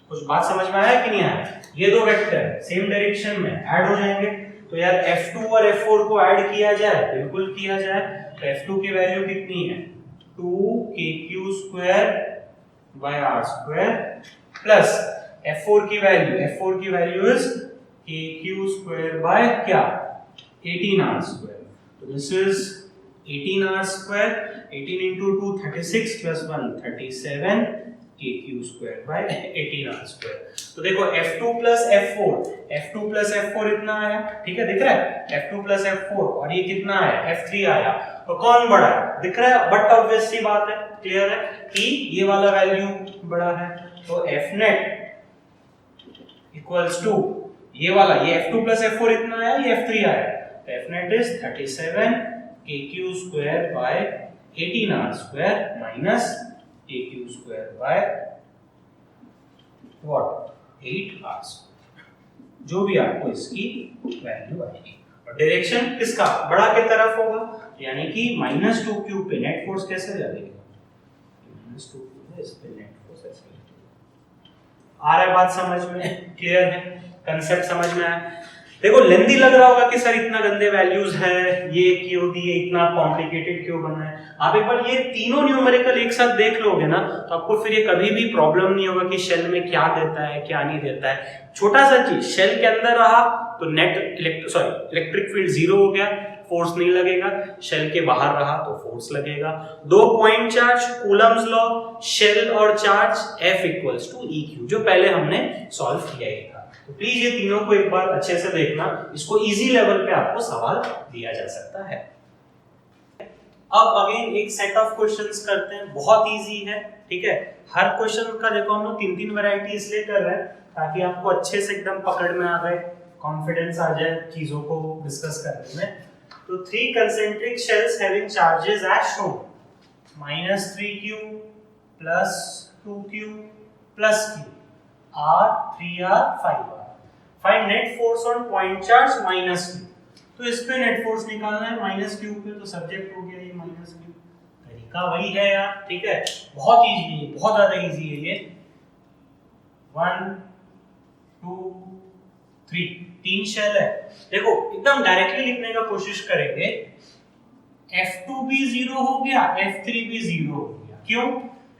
कुछ बात समझ में आया कि नहीं आया? ये दो वेक्टर सेम डायरेक्शन में ऐड हो जाएंगे, तो यार F2 और F4 को ऐड किया जाए, बिल्कुल किया जाए। तो F2 की वैल्यू कितनी है? 2kq² bye r² plus F4 की वैल्यू इज kq² बाय क्या? 18r²। तो this is 18r², 18 into 2 36 plus 1 37 kq² by 18r²। तो देखो F2 प्लस F4 इतना आया, ठीक है, दिख रहा है? F2 प्लस F4 और ये कितना आया? F3 आया। तो कौन बड़ा है? दिख रहा है, बट ऑब्वियस सी बात है, क्लियर है कि ये वाला वैल्यू बड़ा है। तो Fnet इक्वल्स टू ये वाला, ये F2 प्लस F4 इतना आया, ये F3 आया। तो Fnet is 37 kq² by 18r² minus kq² by what 8r², जो भी आपको इसकी वैल्यू आएगी। और डायरेक्शन किसका? बड़ा की तरफ होगा, यानी कि -2q पे नेट फोर्स कैसे लगेगा? -2q पे इस पे नेट फोर्स ऐसे लगेगा। आ रहा है बात समझ में? क्लियर है? कंसेप्ट समझ में आया? देखो लेंदी लग रहा होगा कि सर इतना गंदे वैल्यूज है, ये क्यों दिए, इतना कॉम्प्लिकेटेड क्यों बना है। आप एक बार ये तीनों न्यूमेरिकल एक साथ देख लोगे ना, तो आपको फिर ये कभी भी प्रॉब्लम नहीं होगा कि शेल में क्या देता है क्या नहीं देता है। छोटा सा चीज, शेल के अंदर रहा तो नेट इलेक्ट्रिक फील्ड 0 हो गया, फोर्स नहीं लगेगा। शेल के बाहर रहा तो फोर्स लगेगा। 2 point charge, Coulomb's law, shell और charge, F equals to EQ, जो पहले हमने सॉल्व किया ही था। तो प्लीज ये तीनों को एक बार अच्छे से देखना, इसको इजी लेवल पे आपको सवाल दिया जा सकता है। अब अगेन एक सेट ऑफ क्वेश्चंस करते हैं, बहुत इजी है, ठीक है। हर क्वेश्चन का देखो हम लोग 3-3 वैरायटी इसलिए कर रहे हैं ताकि आपको अच्छे से एकदम पकड़ में आ जाए, कॉन्फिडेंस आ जाए चीजों को डिस्कस करने में। तो 3 concentric shells having charges as shown, -3q plus 2q plus q r 3r 5r। Find net force on point charge -q। तो इस पे नेट फोर्स निकालना है -q पे, तो सब्जेक्ट हो गया ये -q। तरीका वही है यार, ठीक है, बहुत इजी है, बहुत ज्यादा इजी है ये। 1 2 3 3 शेल है। देखो एकदम डायरेक्टली लिखने का कोशिश करेंगे। F2 भी 0 हो गया, F3 भी 0 हो गया। क्यों?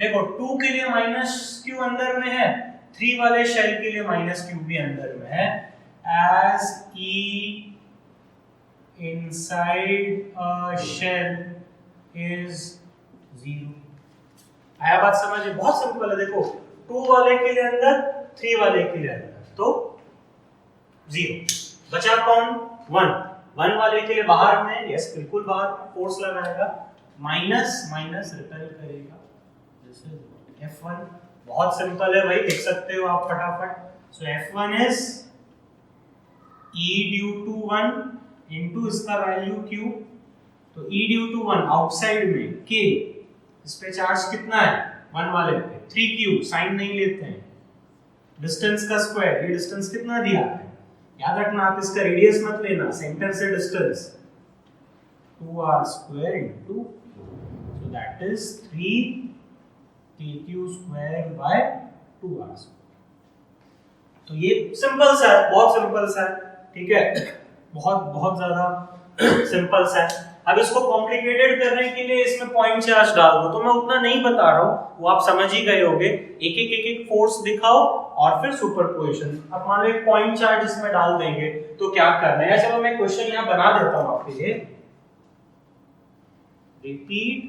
देखो 2 के लिए माइनस क्यू अंदर में है, 3 वाले शेल के लिए माइनस क्यू भी अंदर में है, as E inside a shell is 0। आया बात समझ में? बहुत सिंपल है। देखो 2 वाले के लिए अंदर, 3 वाले के लिए अंदर, तो 0। बचा कौन? 1 वाले के लिए बाहर में, यस बिल्कुल बाहर, फोर्स लगाएगा, माइनस माइनस रिपेल करेगा, जैसे F1। बहुत सिंपल है भाई, देख सकते हो आप फटाफट। So F1 is E due to 1 into इसका वैल्यू Q, तो E ड्यू टू 1 आउटसाइड में K, इस पे चार्ज कितना है 1 वाले पे 3Q, साइन नहीं लेते हैं, डिस्टेंस का स्क्वायर, ये डिस्टेंस कितना दिया है याद रखना, आप इसका रेडियस मत लेना, सेंटर से distance 2r square into, so that is 3kq square bye 2r square. तो ये सिंपल सा है, बहुत सिंपल सा है, ठीक है, बहुत बहुत ज्यादा सिंपल सा है। अब इसको कॉम्प्लिकेटेड करने के लिए इसमें पॉइंट चार्ज डाल दो, तो मैं उतना नहीं बता रहा हूँ, वो आप समझ ही गए होंगे। एक फोर्स दिखाओ और फिर सुपरपोजिशन। अब मान लो एक पॉइंट चार्ज इसमें डाल देंगे तो क्या करना है। चलो मैं क्वेश्चन यहाँ बना देता हूँ आपके लिए। Repeat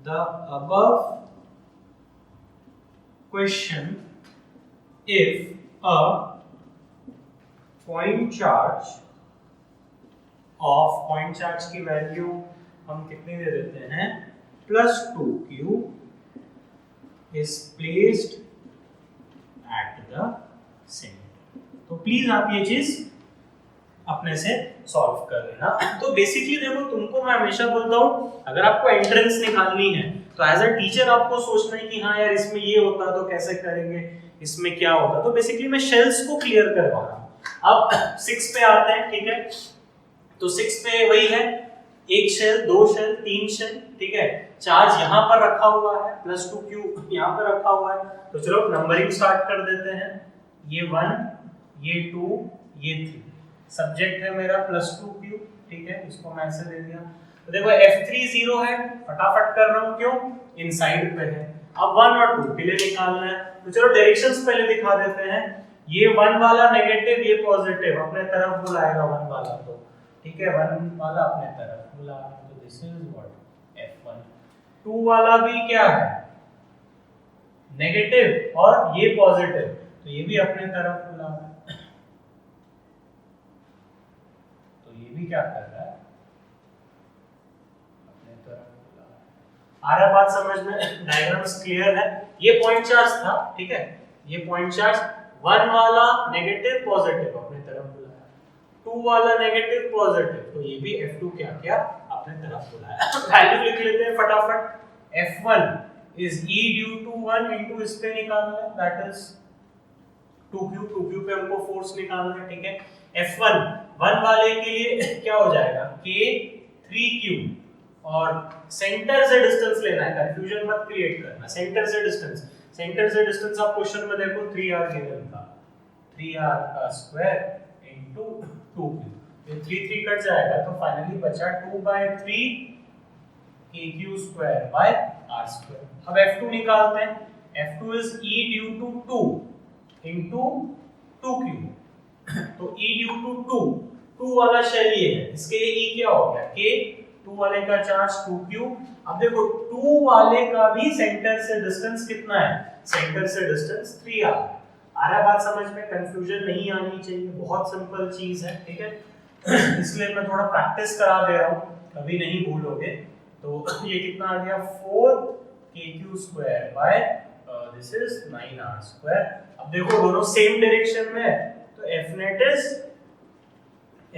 the above question if a point charge of, point charge की वैल्यू हम कितनी दे देते हैं, +2q is placed at the centre. तो प्लीज आप ये चीज अपने से सॉल्व कर लेना। तो बेसिकली देखो, तुमको मैं हमेशा बोलता हूँ, अगर आपको एंट्रेंस निकालनी है तो एज अ टीचर आपको सोचना है कि हाँ यार इसमें ये होता तो कैसे करेंगे, इसमें क्या होता। तो बेसिकली मैं शेल्स को क्लियर करवा रहा हूँ। अब 6 पे आते हैं, ठीक है। तो 6 पे वही है, 1 शेल, 2 शेल, 3 शेल, ठीक है। चार्ज यहाँ पर रखा हुआ है, +2q यहाँ पर रखा हुआ है। तो चलो नंबरिंग स्टार्ट कर देते हैं। ये 1, ये 2, ये 3। सब्जेक्ट है मेरा +2q, ठीक है, इसको मैं ऐसे दे दिया। तो देखो F3 0 है, फटाफट कर रहा हूँ, क्यों, इनसाइड पे है। अब 1 और 2 के लिए निकालना है, तो चलो डायरेक्शंस पहले दिखा देते हैं। ये 1 वाला नेगेटिव, ये पॉजिटिव, अपने तरफ बुलाएगा 1 वाला, तो ठीक है 1 वाला अपने तरफ बुला, तो दिस इज व्हाट F1। 2 वाला भी क्या है, नेगेटिव, और ये पॉजिटिव, तो ये भी अपने तरफ बुला रहा है। तो ये भी क्या कर रहा है, अपने तरफ बुला रहा है। आ रहा बात समझ में? डायग्राम्स क्लियर है। ये पॉइंट चार्ज था, ठीक है, ये पॉइंट चार्ज 1 वाला नेगेटिव पॉजिटिव अपने तरफ बुलाया, 2 वाला नेगेटिव पॉजिटिव, तो ये भी F2 क्या किया, अपने तरफ बुलाया। वैल्यू लिख लेते हैं फटाफट। F1 is E due to 1 into इस पे निकालना है, that is 2q पे हमको फोर्स निकालना है, ठीक है। F1 1 वाले के लिए क्या हो जाएगा, K 3q, और सेंटर से डिस्टेंस लेना है, कंफ्यूजन मत क्रिएट करना, सेंटर से डिस्टेंस, सेंटर से डिस्टेंस आप क्वेश्चन में देखो 3r गिवन था, 3r का स्क्वायर इनटू 2q, ये 3 कट जाएगा, तो फाइनली बचा 2/3 kq square by r square. अब F2 निकालते हैं। F2 is E due to 2 into 2q, तो E ड्यू टू 2 वाला शेल ये है, इसके लिए E क्या हो गया, k, 2 वाले का चार्ज 2q। अब देखो 2 वाले का भी सेंटर से डिस्टेंस कितना है, सेंटर से डिस्टेंस 3r। आ रहा बात समझ में? कंफ्यूजन नहीं आनी चाहिए, बहुत सिंपल चीज है, ठीक है। इसलिए मैं थोड़ा प्रैक्टिस करा दे रहा हूँ, कभी नहीं भूलोगे। तो ये कितना आ गया, 4kq square by this is 9r square. अब देखो दोनों सेम डायरेक्शन में है, तो F net is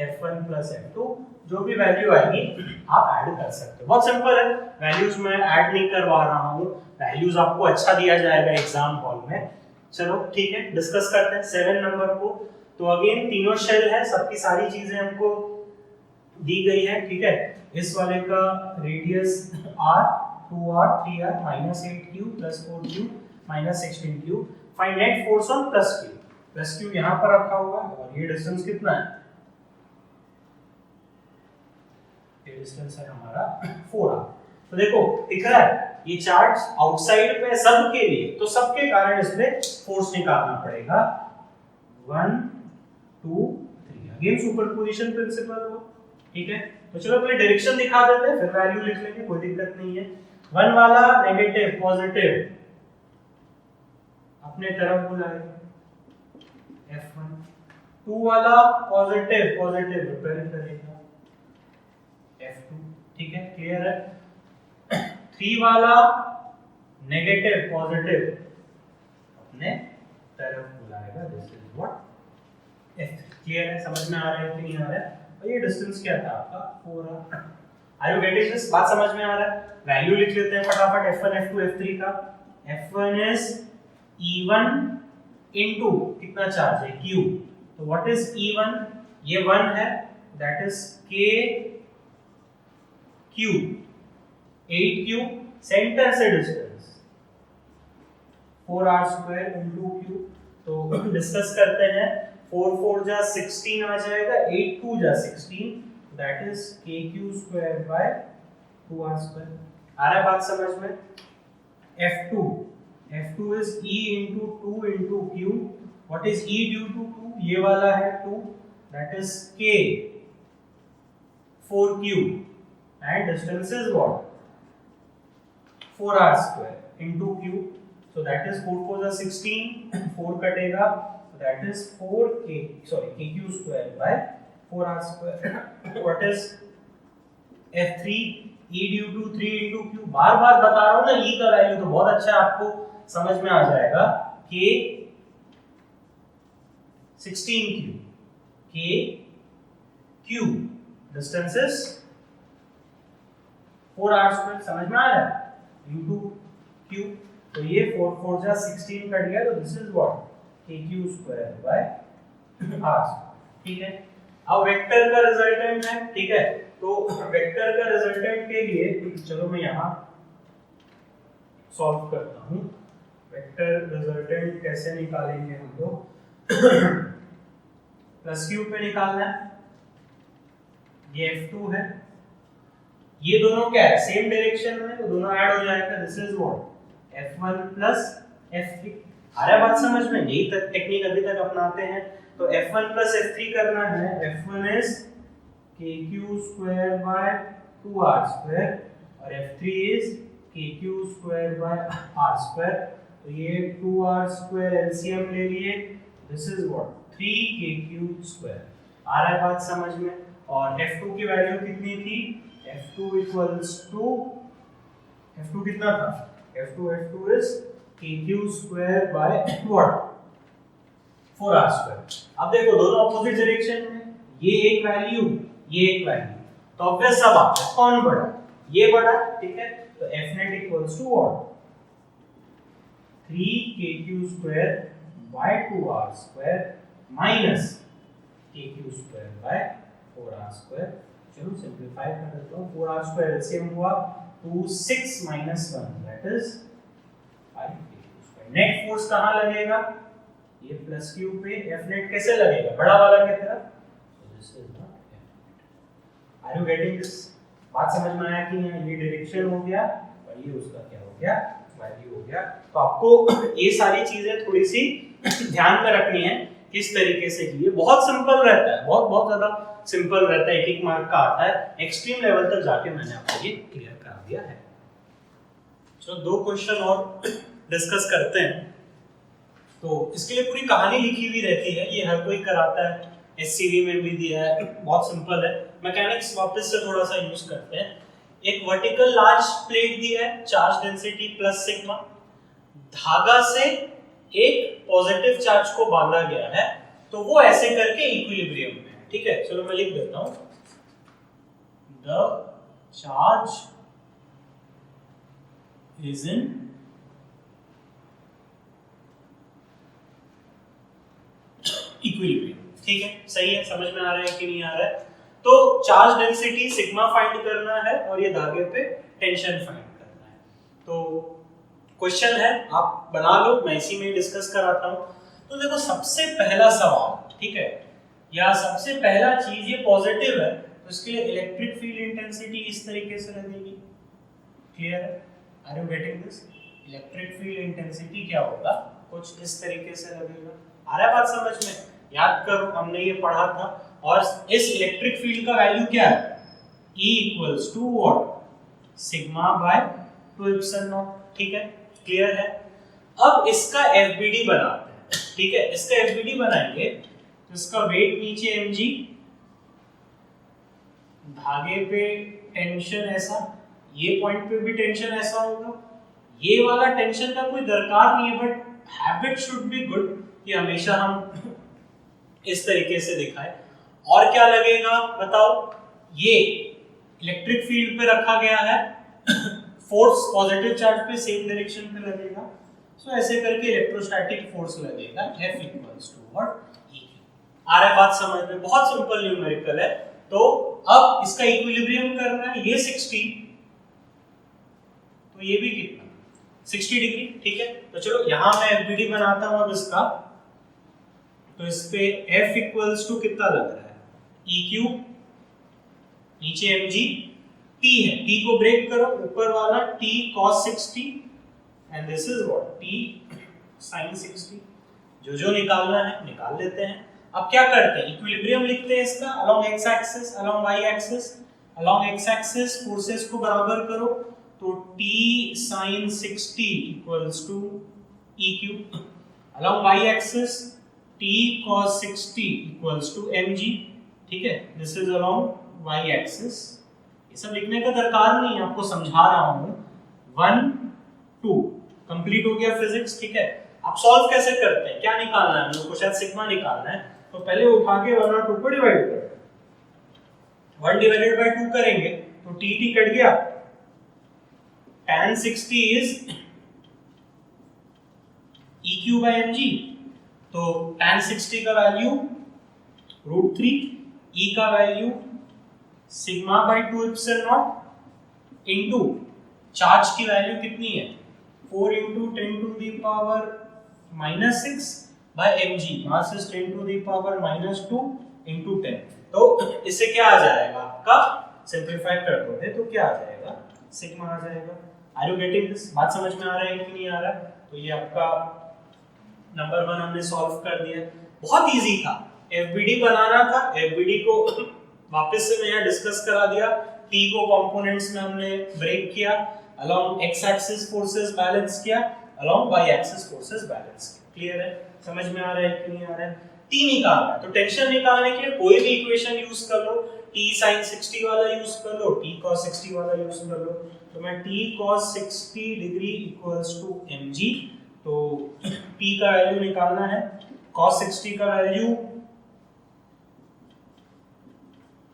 F1 plus F2, जो भी वैल्यू आएगी आप ऐड कर सकते हो। बहुत सिंपल है, वैल्यूज में ऐड नहीं करवा रहा हूँ, वैल्यूज आपको अच्छा दिया जाएगा एग्जाम हॉल में। चलो ठीक है, डिस्कस करते हैं 7 नंबर को। तो अगेन तीनों शेल है, सबकी सारी चीजें हमको दी गई है, ठीक है। इस वाले का radius r, 2r, 3r, -8q + 4q -16q। Find net force on +q यहाँ पर रखा हुआ है, और ये डिस्टेंस कितना है, ये डिस्टेंस है हमारा 4r। तो देखो दिख रहा है ये चार्ज आउटसाइड पे सबके लिए, तो सबके कारण इसमें फोर्स निकालना पड़ेगा 1 2 3, अगेन सुपरपोजिशन प्रिंसिपल हो, ठीक है। तो चलो पहले डायरेक्शन दिखा देते हैं, फिर वैल्यू लिख लेंगे, कोई दिक्कत नहीं है। 1 वाला नेगेटिव पॉजिटिव अपने तरफ बुलाएगा F1, 2 वाला पॉजिटिव पॉजिटिव रिपेल करेगा F2, ठीक है, क्लियर है। 3 वाला नेगेटिव पॉजिटिव अपने तरफ बुलाएगा, this is what F3, clear है, समझ में आ रहा है कि नहीं आ रहा है। और ये डिस्टेंस क्या था आपका 4r, are you getting this, बात समझ में आ रहा है। वैल्यू लिख लेते हैं फटाफट F1 F2 F3 का। F1 इज E1 इनटू कितना चार्ज है Q, तो व्हाट इज E1, ये 1 है, that is K Q 8Q, centre से डिस्टेंस 4r² इनटू Q, तो डिस्कस करते हैं। 4 4 जा 16 आ जाएगा, 8 2 जा 16, that is KQ² bye 2r²। आ रहा है बात समझ में। F2 is E into 2 into Q, what is E due to 2, ये वाला है 2, that is K 4Q, and distance is what 4r² into Q, so that is 4 4 is 16, 4 कटेगा, so that is 4KQ² by 4r²। what is F3, E due to 3 into Q, बार बार बता रहा हूँ ना E का वैल्यू, तो बहुत अच्छा आपको समझ में आ जाएगा। K 16Q, KQ, distance is 4r², समझ में आ रहा है, into Q, तो ये 4 4 जा 16 कट गया, तो this is what KQ² by r², ठीक है। अब वेक्टर का रिजल्टेंट है, ठीक है, तो वेक्टर का रिजल्टेंट के लिए चलो मैं यहाँ सॉल्व करता हूँ। वेक्टर रिजल्टेंट कैसे निकालेंगे हम लोग, प्लस क्यू पे निकालना है, ये F2 है, ये दोनों क्या है सेम डायरेक्शन में, तो दोनों ऐड हो जाएगा, this is what F1 plus F3। आ रहा है बात समझ में, यही टेक्निक अभी तक अपनाते हैं। तो F1 प्लस F3 करना है, F1 is KQ² by 2r² और F3 is KQ² by r², तो ये 2r² LCM ले लिए, दिस इज व्हाट 3KQ²। आ रहा है बात समझ में। और F2 की वैल्यू कितनी थी, F2 इक्वल्स टू, F2 कितना था, F2 is KQ² by what 4r²। अब देखो दोनों ऑपोजिट डायरेक्शन में, ये एक वैल्यू ये एक वैल्यू, तो ऑब्वियस सब आता है, कौन बड़ा, ये बड़ा, ठीक है। तो Fnet equals to what 3KQ² by 2r² minus KQ² by 4r²। चलो सिंपलीफाई कर देता हूँ, 4r² एलसीएम हुआ 2 6 minus 1, that is 5KQ²। Net force कहाँ लगेगा, ये प्लस क्यू पे, Fnet कैसे लगेगा, बड़ा वाला की तरफ, so this is not Fnet। Are you getting this? बात समझ में आया कि नहीं, ये डायरेक्शन हो गया और ये उसका क्या हो गया, वैल्यू हो गया। तो आपको ये सारी चीजें थोड़ी सी ध्यान में रखनी है किस तरीके से की, ये बहुत सिंपल रहता है, बहुत बहुत ज्यादा सिंपल रहता है, 1-1 मार्क का आता है, एक्सट्रीम लेवल तक जाके मैंने आपको ये क्लियर कर दिया है। चलो 2 क्वेश्चन और डिस्कस करते हैं। तो इसके लिए पूरी कहानी लिखी हुई रहती है, ये हर कोई कराता है, एससीवी में भी दिया है, बहुत सिंपल है। मैकेनिक्स वापस से थोड़ा सा यूज करते हैं। एक वर्टिकल लार्ज प्लेट दिया है, चार्ज डेंसिटी प्लस सिग्मा, धागा से एक पॉजिटिव चार्ज को बांधा गया है, तो वो ऐसे करके इक्विलिब्रियम में है, ठीक है। चलो मैं लिख देता हूं, the charge is in equilibrium, ठीक है, सही है, समझ में आ रहा है कि नहीं आ रहा है। तो चार्ज डेंसिटी सिग्मा फाइंड करना है और ये धागे पे टेंशन फाइंड करना है। तो क्वेश्चन है, आप बना लो, मैं इसी में डिस्कस कराता हूं। तो देखो सबसे पहला सवाल, ठीक है, या सबसे पहला चीज ये पॉजिटिव है, तो इसके लिए इलेक्ट्रिक फील्ड इंटेंसिटी इस तरीके से लगेगी, क्लियर है? Are you getting this? Electric field intensity क्या होगा, कुछ इस तरीके से लगेगा। आ रहा है बात समझ में? याद करो हमने ये पढ़ा था। और इस इलेक्ट्रिक फील्ड का वैल्यू क्या है? E equals to what? Sigma by 2 epsilon naught. ठीक है, क्लियर है? अब इसका FBD बनाते हैं। ठीक है, इसका FBD बनाएंगे तो इसका वेट नीचे mg, धागे पे टेंशन ऐसा, ये पॉइंट पे भी टेंशन ऐसा होगा। ये वाला टेंशन का कोई दरकार नहीं है, but habit should be good कि हमेशा हम इस तरीके से दिखाएं। और क्या लगेगा बताओ? ये इलेक्ट्रिक फील्ड पे रखा गया है, फोर्स पॉजिटिव चार्ज पे सेम डायरेक्शन पे लगेगा, सो ऐसे करके इलेक्ट्रोस्टैटिक फोर्स लगेगा F equals to what? E। आ रहा है बात समझ में? बहुत सिंपल न्यूमेरिकल है। तो अब इसका इक्विलिब्रियम करना है, ये 60 तो ये भी कितना? 60 डिग्री। ठीक है, तो चलो यहां मैं FBD बनाता हूं अब इसका। तो इस पे F इक्वल्स टू कितना लग रहा है? EQ, नीचे mg, T है, T को ब्रेक करो, ऊपर वाला T cos 60 and this is what? T sin 60। जो निकालना है निकाल लेते हैं। अब क्या करते हैं? इक्विलिब्रियम लिखते हैं इसका along x axis, along y axis. Along x axis forces को बराबर करो, तो T sin 60 equals to EQ। Along y axis T cos 60 equals to mg। ठीक है, this is along y axis. ये सब लिखने का दरकार नहीं है, आपको समझा रहा हूं। 1 2 कंप्लीट हो गया फिजिक्स। ठीक है, आप सॉल्व कैसे करते हैं? क्या निकालना है हम लोग को? शायद सिग्मा निकालना है, तो पहले उठा के 1 और 2 को डिवाइड करो। 1 डिवाइडेड बाय 2 करेंगे तो T कट गया, tan 60 is EQ by mg। तो tan 60 का वैल्यू √3, E का value sigma by 2 epsilon not into charge की वैल्यू कितनी है? 4 into 10 to the power -6 by mg, mass is 10 to the power -2 into 10। तो इससे क्या आ जाएगा आपका? सिंपलीफाई कर दोगे तो क्या आ जाएगा? सिग्मा आ जाएगा। Are you getting this? बात समझ में आ रहा है कि नहीं आ रहा है? तो ये आपका नंबर 1 हमने सॉल्व कर दिया। बहुत इजी था, FBD बनाना था। FBD को वापस से मैं यहाँ डिस्कस करा दिया। T को कंपोनेंट्स में हमने ब्रेक किया, along x axis forces balance किया, along y axis forces balance किया। क्लियर है? समझ में आ रहा है कि नहीं आ रहा है? T निकालना है, तो टेंशन निकालने के लिए कोई भी इक्वेशन यूज कर लो। T sin 60 वाला यूज कर लो, T cos 60 वाला यूज कर लो। तो मैं T cos 60 degree equals to mg, तो T का वैल्यू निकालना है। cos 60 का value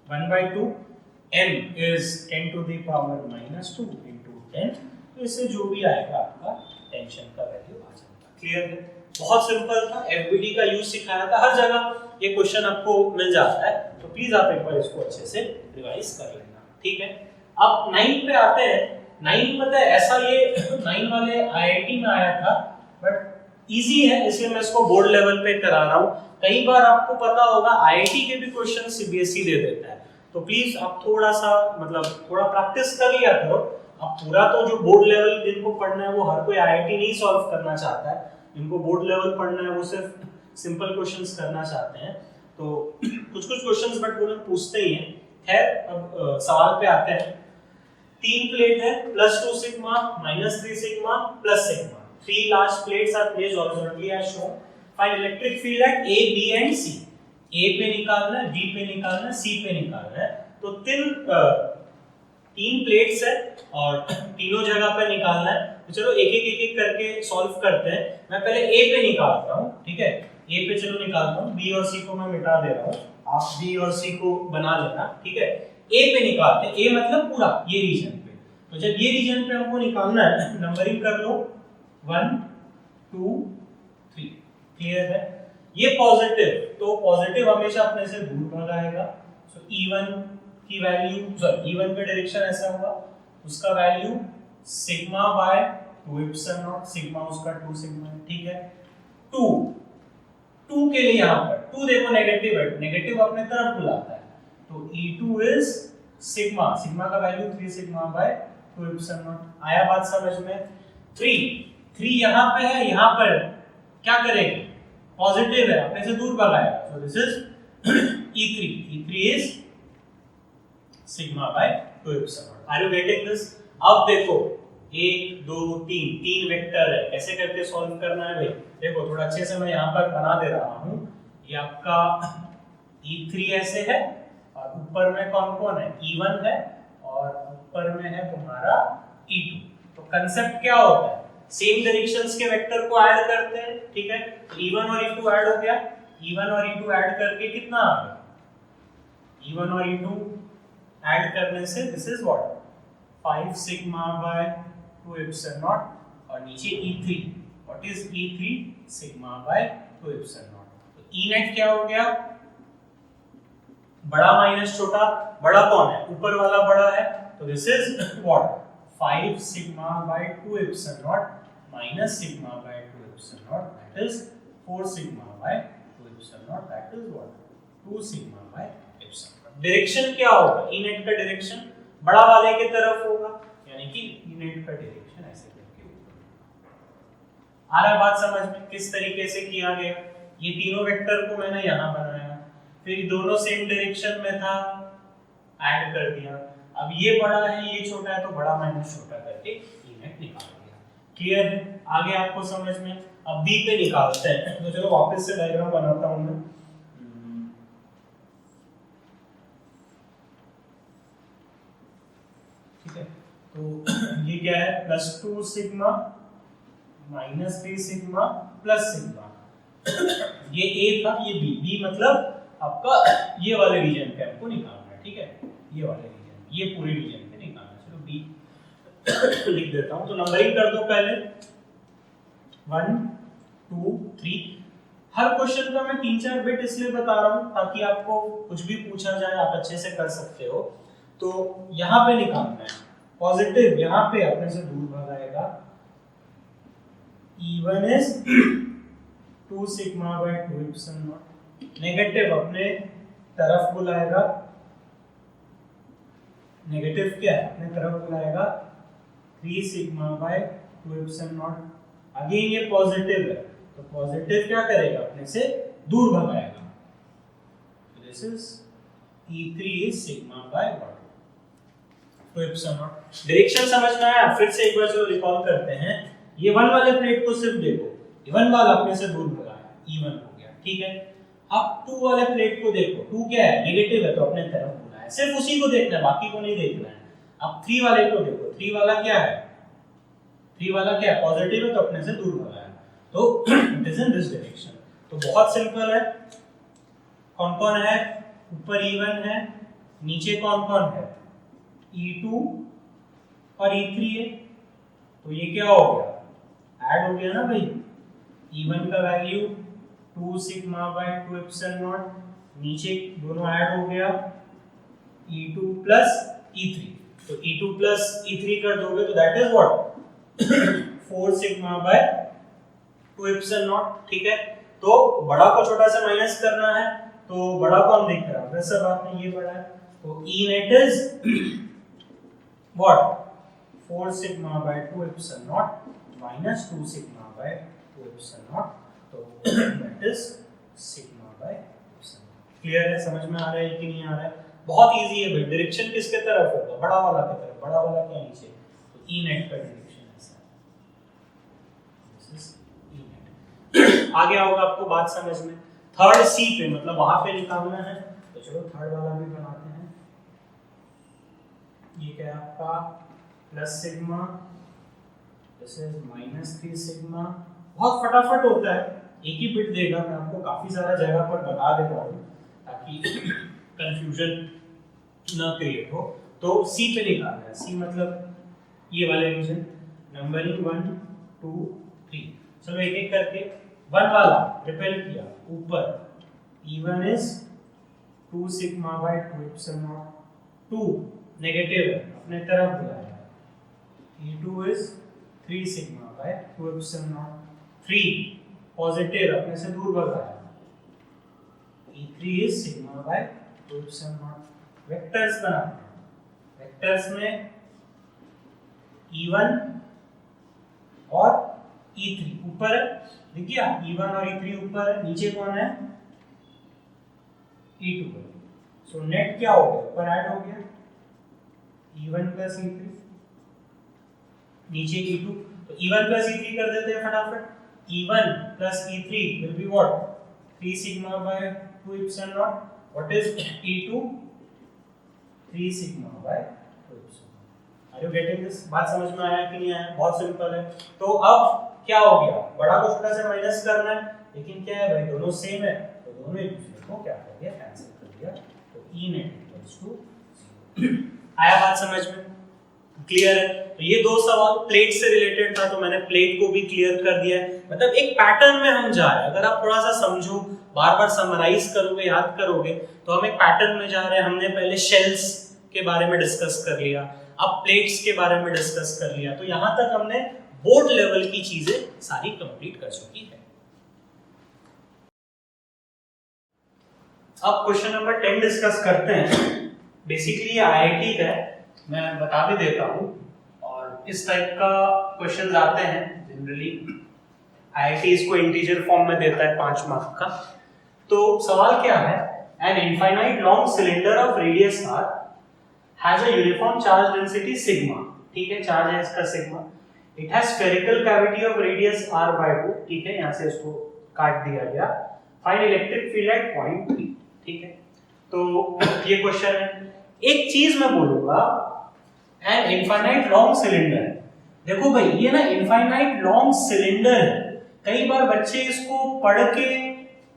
1/2, m is 10 to the power -2 into 10। तो इससे जो भी आएगा आपका टेंशन का वैल्यू आ जाएगा। क्लियर है? बहुत सिंपल था, FBD का यूज सिखाया था। हर जगह ये क्वेश्चन आपको मिल जाता है, तो प्लीज आप एक बार इसको अच्छे से रिवाइज कर लेना। ठीक है, अब 9 पे आते हैं। 9 पता है ऐसा, ये 9 वाले IIT में आया था, बट इजी है इसलिए मैं इसको बोर्ड लेवल पे करा रहा हूँ। कई बार आपको पता होगा IIT के भी क्वेश्चन CBSE दे देता है, तो प्लीज आप थोड़ा सा थोड़ा प्रैक्टिस कर लिया करो। अब पूरा तो जो बोर्ड लेवल जिनको पढ़ना है वो हर कोई IIT नहीं सॉल्व करना चाहता है। जिनको बोर्ड लेवल पढ़ना है वो सिर्फ सिंपल क्वेश्चंस करना चाहते हैं। तो कुछ क्वेश्चंस बट वो लोग पूछते ही हैं। खैर, अब सवाल पे आते हैं। 3 प्लेट है, +2 sigma, -3 sigma, +sigma. 3 large plates are placed horizontally as shown. Find electric field at A, B and C। A पे निकालना है, B पे निकालना है, C पे निकालना है। तो 3 प्लेट्स है और तीनों जगह पे निकालना है। तो चलो एक करके सॉल्व करते हैं। मैं पहले A पे निकालता हूँ। ठीक है, A पे चलो निकालता हूँ। B और C को मैं मिटा दे रहा हूँ, आप B और C को बना लेना। ठीक है, A पे निकालते हैं। A मतलब पूरा ये रीजन पे। तो जब ये रीजन पे हमको निकालना है, नंबरिंग कर लो 1 2 3। क्लियर है? ये पॉजिटिव, तो पॉजिटिव हमेशा अपने से दूर भगाएगा। सो E1 की वैल्यू, E1 का डायरेक्शन ऐसा होगा, उसका value sigma by 2 epsilon not. Sigma उसका 2 सिग्मा है। ठीक है, 2 के लिए यहाँ पर 2 देखो नेगेटिव है, नेगेटिव अपने तरफ बुलाता है, तो E2 इज सिग्मा, सिग्मा का value 3 sigma by 2 epsilon not. आया बात समझ में? 3 यहाँ पे है, यहाँ पर क्या करेंगे? पॉजिटिव है, अपने से दूर भगाएगा, so this is E3 is sigma by 2 epsilon naught. Are you getting this? अब देखो 1 2 3 वेक्टर है, कैसे करके सॉल्व करना है भाई? देखो थोड़ा अच्छे से मैं यहाँ पर बना दे रहा हूँ। ये आपका E3 ऐसे है और ऊपर में कौन कौन है? E1 है और ऊपर में है तुम्हारा E2। तो कंसेप्ट क्या होता है? सेम डायरेक्शंस के वेक्टर को ऐड करते हैं, ठीक है? तो E1 और E2 ऐड हो गया, E1 और E2 ऐड करके कितना आ गया? E1 और E2 ऐड करने से this is what? 5 sigma by 2 epsilon not और नीचे E3। What is E3? Sigma by 2 epsilon not. तो E नेट क्या हो गया? बड़ा माइनस छोटा, बड़ा कौन है? ऊपर वाला बड़ा है, तो this is what? 5 sigma by 2 epsilon naught minus sigma by 2 epsilon not, that is 4 sigma by 2 epsilon not, that is what? 2 sigma by epsilon not. Direction क्या होगा? E नेट का डायरेक्शन बड़ा वाले की तरफ होगा, यानी कि E नेट का डायरेक्शन ऐसे करके आ रहा। बात समझ में? किस तरीके से किया गया? ये तीनों वेक्टर को मैंने यहाँ बनाया, फिर दोनों सेम डायरेक्शन में था, ऐड कर दिया। अब ये बड़ा है, ये छोटा है, तो बड़ा माइनस छोटा करके E नेट निकाल दिया। क्लियर है? आगे आपको समझ में? अब B पे निकालते हैं, तो चलो वापस से डायग्राम बनाता हूँ मैं। ठीक है, तो ये क्या है? +2 sigma minus 3 sigma plus sigma. ये A था, ये B मतलब आपका ये वाले रीजन पे आपको निकालना है, ठीक है? ये वाले रीजन, ये पूरे रीजन पे निकालना है। चलो B लिख देता हूं, तो नंबरिंग कर दो पहले 1 2 3। हर क्वेश्चन का मैं 3-4 बिट इसलिए बता रहा हूं ताकि आपको कुछ भी पूछा जाए आप अच्छे से कर सकते हो। तो यहाँ पे निकालना है पॉजिटिव, यहाँ पे अपने से दूर भगाएगा। E1 is 2 sigma by 2 epsilon not. Negative अपने तरफ बुलाएगा, नेगेटिव क्या है? अपने तरफ बुलाएगा 3 sigma by 2 epsilon not. Again ये पॉजिटिव है, तो पॉजिटिव क्या करेगा? अपने से दूर भगाएगा। तो this is E3 is sigma by 2 epsilon not. Direction समझ में आया? फिर से एक बार चलो रिकॉल करते हैं। ये 1 वाले प्लेट को सिर्फ देखो, ये 1 वाला अपने से दूर भगाया, E1 हो गया, ठीक है? अब 2 वाले प्लेट को देखो, 2 क्या है? नेगेटिव है, तो अपने तरफ बुलाया, सिर्फ उसी को देखना है, बाकी को नहीं देखना है। अब 3 वाले को देखो, 3 वाला क्या है? 3 वाला क्या है? पॉजिटिव है, तो अपने से दूर भगाया, तो it is in this direction. तो बहुत सिंपल है। कौन कौन है? ऊपर E1 है, नीचे कौन कौन है? E2 और E3 है, तो ये क्या हो गया? ऐड हो गया ना भाई। E1 का value 2 sigma by 2 epsilon not, नीचे दोनों ऐड हो गया E2 प्लस E3। तो E2 प्लस E3 कर दोगे तो that is what? 4 sigma by 2 epsilon naught, ठीक है? तो बड़ा को छोटा से माइनस करना है, तो बड़ा कौन दिख रहा है? वैसे बात नहीं, ये बड़ा है, तो E net is what? 4 sigma by 2 epsilon naught minus 2 sigma by 2 epsilon naught, तो that is sigma by epsilon naught। Clear है? समझ में आ रहा है कि नहीं आ रहा है? बहुत इजी है भाई। डायरेक्शन किसके तरफ होगा? बड़ा वाला की तरफ। बड़ा वाला क्या नीचे? तो E net का डायरेक्शन ऐसा है, दिस इज E net। आगे होगा आपको बात समझ में। थर्ड C पे मतलब वहां पे निकालना है, तो चलो थर्ड वाला भी बनाते हैं। ये क्या है आपका? Plus sigma, this is minus 3 sigma. बहुत फटाफट होता है, एक ही बिट देगा। मैं आपको काफी सारा जगह पर बता देता हूँ ताकि कंफ्यूजन ना क्रिएट हो। तो C पे निकालना है। C मतलब ये वाले रीजन। नंबरिंग 1 2 3। चलो एक एक करके। 1 वाला रिपेल किया ऊपर, E1 is 2 sigma by 2 epsilon not. 2 negative है, अपने तरफ बुलाया। E2 is 3 sigma by 2 epsilon not. 3 positive, अपने से दूर भगाया। E3 is sigma by 2 epsilon not. Vectors बनाते हैं। वेक्टर्स में E1 और E3 ऊपर है, दिख गया E1 और E3 ऊपर है, नीचे कौन है E2 है। सो नेट क्या हो गया, ऊपर ऐड हो गया E1 प्लस E3, नीचे E2, तो E1 प्लस E3 कर देते हैं फटाफट। E1 plus E3 will be what 3 sigma by 2 epsilon naught. What is E2? 3 sigma by 2 epsilon. Are you getting this? बात समझ में आया कि नहीं आया? बहुत सिंपल है। तो अब क्या हो गया, बड़ा को छोटा से माइनस करना है, लेकिन क्या है भाई दोनों सेम है, तो दोनों एक दूसरे को क्या कर दिया, कैंसिल कर दिया, तो E net equals to 0। आया बात समझ में, क्लियर है। तो ये दो सवाल प्लेट से रिलेटेड था, तो मैंने प्लेट को भी क्लियर कर दिया है। मतलब एक पैटर्न में हम जा रहे हैं, अगर आप थोड़ा सा समझो, बार बार समराइज करोगे, याद करोगे, तो हम एक पैटर्न में जा रहे हैं। हमने पहले शेल्स के बारे में डिस्कस कर लिया, अब प्लेट्स के बारे में डिस्कस कर लिया, तो यहां तक हमने बोर्ड लेवल की चीजें सारी कंप्लीट कर चुकी है। अब क्वेश्चन नंबर 10 डिस्कस करते हैं। बेसिकली आईआईटी का है, मैं बता भी देता हूं, और इस टाइप का क्वेश्चंस आते हैं जनरली। आईआईटी इसको इंटीजर फॉर्म में देता है 5 मार्क का। तो सवाल क्या है, an infinite long cylinder of radius r has a uniform charge density sigma, ठीक है, चार्ज है इसका sigma, it has spherical cavity of radius r by 2, ठीक है, यहां से इसको काट दिया गया, find electric field eight point P, ठीक है। तो ये क्वेश्चन है। एक चीज मैं बोलूंगा, एन इनफाइनाइट लॉन्ग सिलेंडर, देखो भाई ये ना इनफाइनाइट लॉन्ग सिलेंडर है, कई बार बच्चे इसको पढ़ के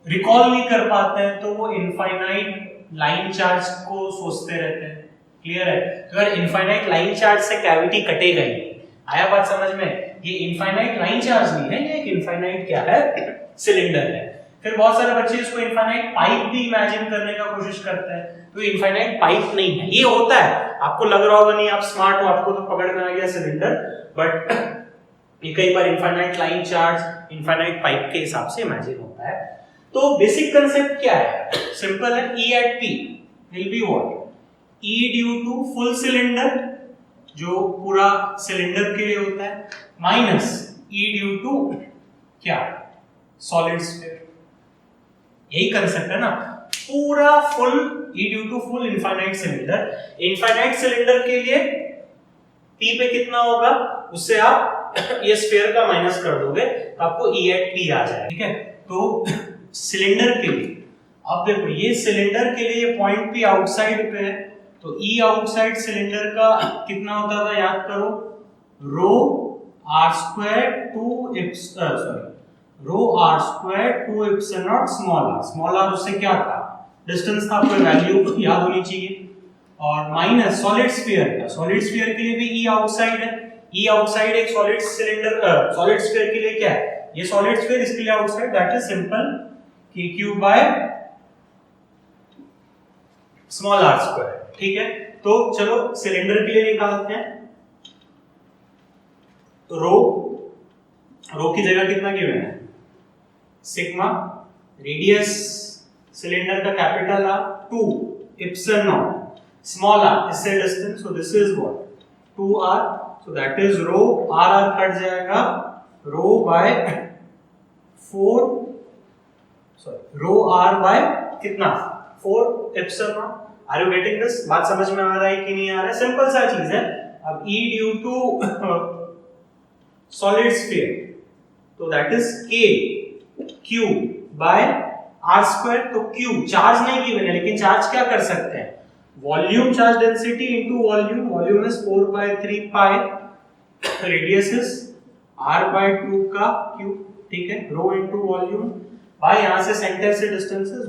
रिकॉल नहीं कर पाते हैं, तो वो इनफाइनाइट लाइन चार्ज को सोचते रहते हैं, क्लियर है। तो अगर इनफाइनाइट लाइन चार्ज से कैविटी कटेगा ही, आया बात समझ में, ये इनफाइनाइट लाइन चार्ज नहीं है, ये एक इनफाइनाइट क्या है, सिलेंडर है। फिर बहुत सारे बच्चे इसको इनफाइनाइट पाइप भी इमेजिन करने का कोशिश करते हैं, तो इनफाइनाइट पाइप नहीं है, ये होता है, आपको लग रहा होगा नहीं, आप स्मार्ट हो, आपको तो पकड़ में आ गया सिलेंडर, बट ये कई बार infinite line charge, infinite pipe के हिसाब से इमेजिन होता है। तो बेसिक कंसेप्ट क्या है, सिंपल है, E at P will be what, E due to full cylinder, जो पूरा सिलेंडर के लिए होता है, माइनस E due to क्या, सॉलिड स्फीयर। यही कंसेप्ट है ना, पूरा full E due to full infinite cylinder. Infinite cylinder के लिए P पे कितना होगा, उससे आप ये स्फीयर का माइनस कर दोगे तो आपको E at P आ जाएगा, ठीक है। तो सिलेंडर के लिए, अब देखो ये सिलेंडर के लिए पॉइंट P आउटसाइड पे है, तो E आउटसाइड सिलेंडर का कितना होता था, याद करो, rho r square 2 rho r square 2 epsilon naught small r उससे क्या था, डिस्टेंस था, आपको वैल्यू याद होनी चाहिए, और माइनस सॉलिड स्फीयर का, सॉलिड स्फीयर के लिए भी E आउटसाइड है, E आउटसाइड एक सॉलिड सिलेंडर, सॉलिड स्फीयर के लिए क्या है, ये सॉलिड स्फीयर, इसके लिए outside, that is simple kq by small r square, ठीक है। तो चलो सिलेंडर के लिए निकालते हैं, तो रो की जगह कितना गिवन है, सिग्मा, रेडियस सिलेंडर का capital R 2 epsilon naught, small r इससे distance, so this is what 2r, so that is rho r cut जाएगा, rho by 4, sorry rho r by कितना 4 epsilon naught. Are you getting this, बात समझ में आ रहा है कि नहीं आ रहा है, सिंपल सा चीज है। अब E due to solid sphere, तो that is k q by r square, तो q चार्ज नहीं गिवन है, लेकिन चार्ज क्या कर सकते हैं, volume charge density into volume, volume is 4/3 pi, radius is r by 2 का q, ठीक है, रो इनटू वॉल्यूम बाय, यहां से सेंटर से डिस्टेंस इज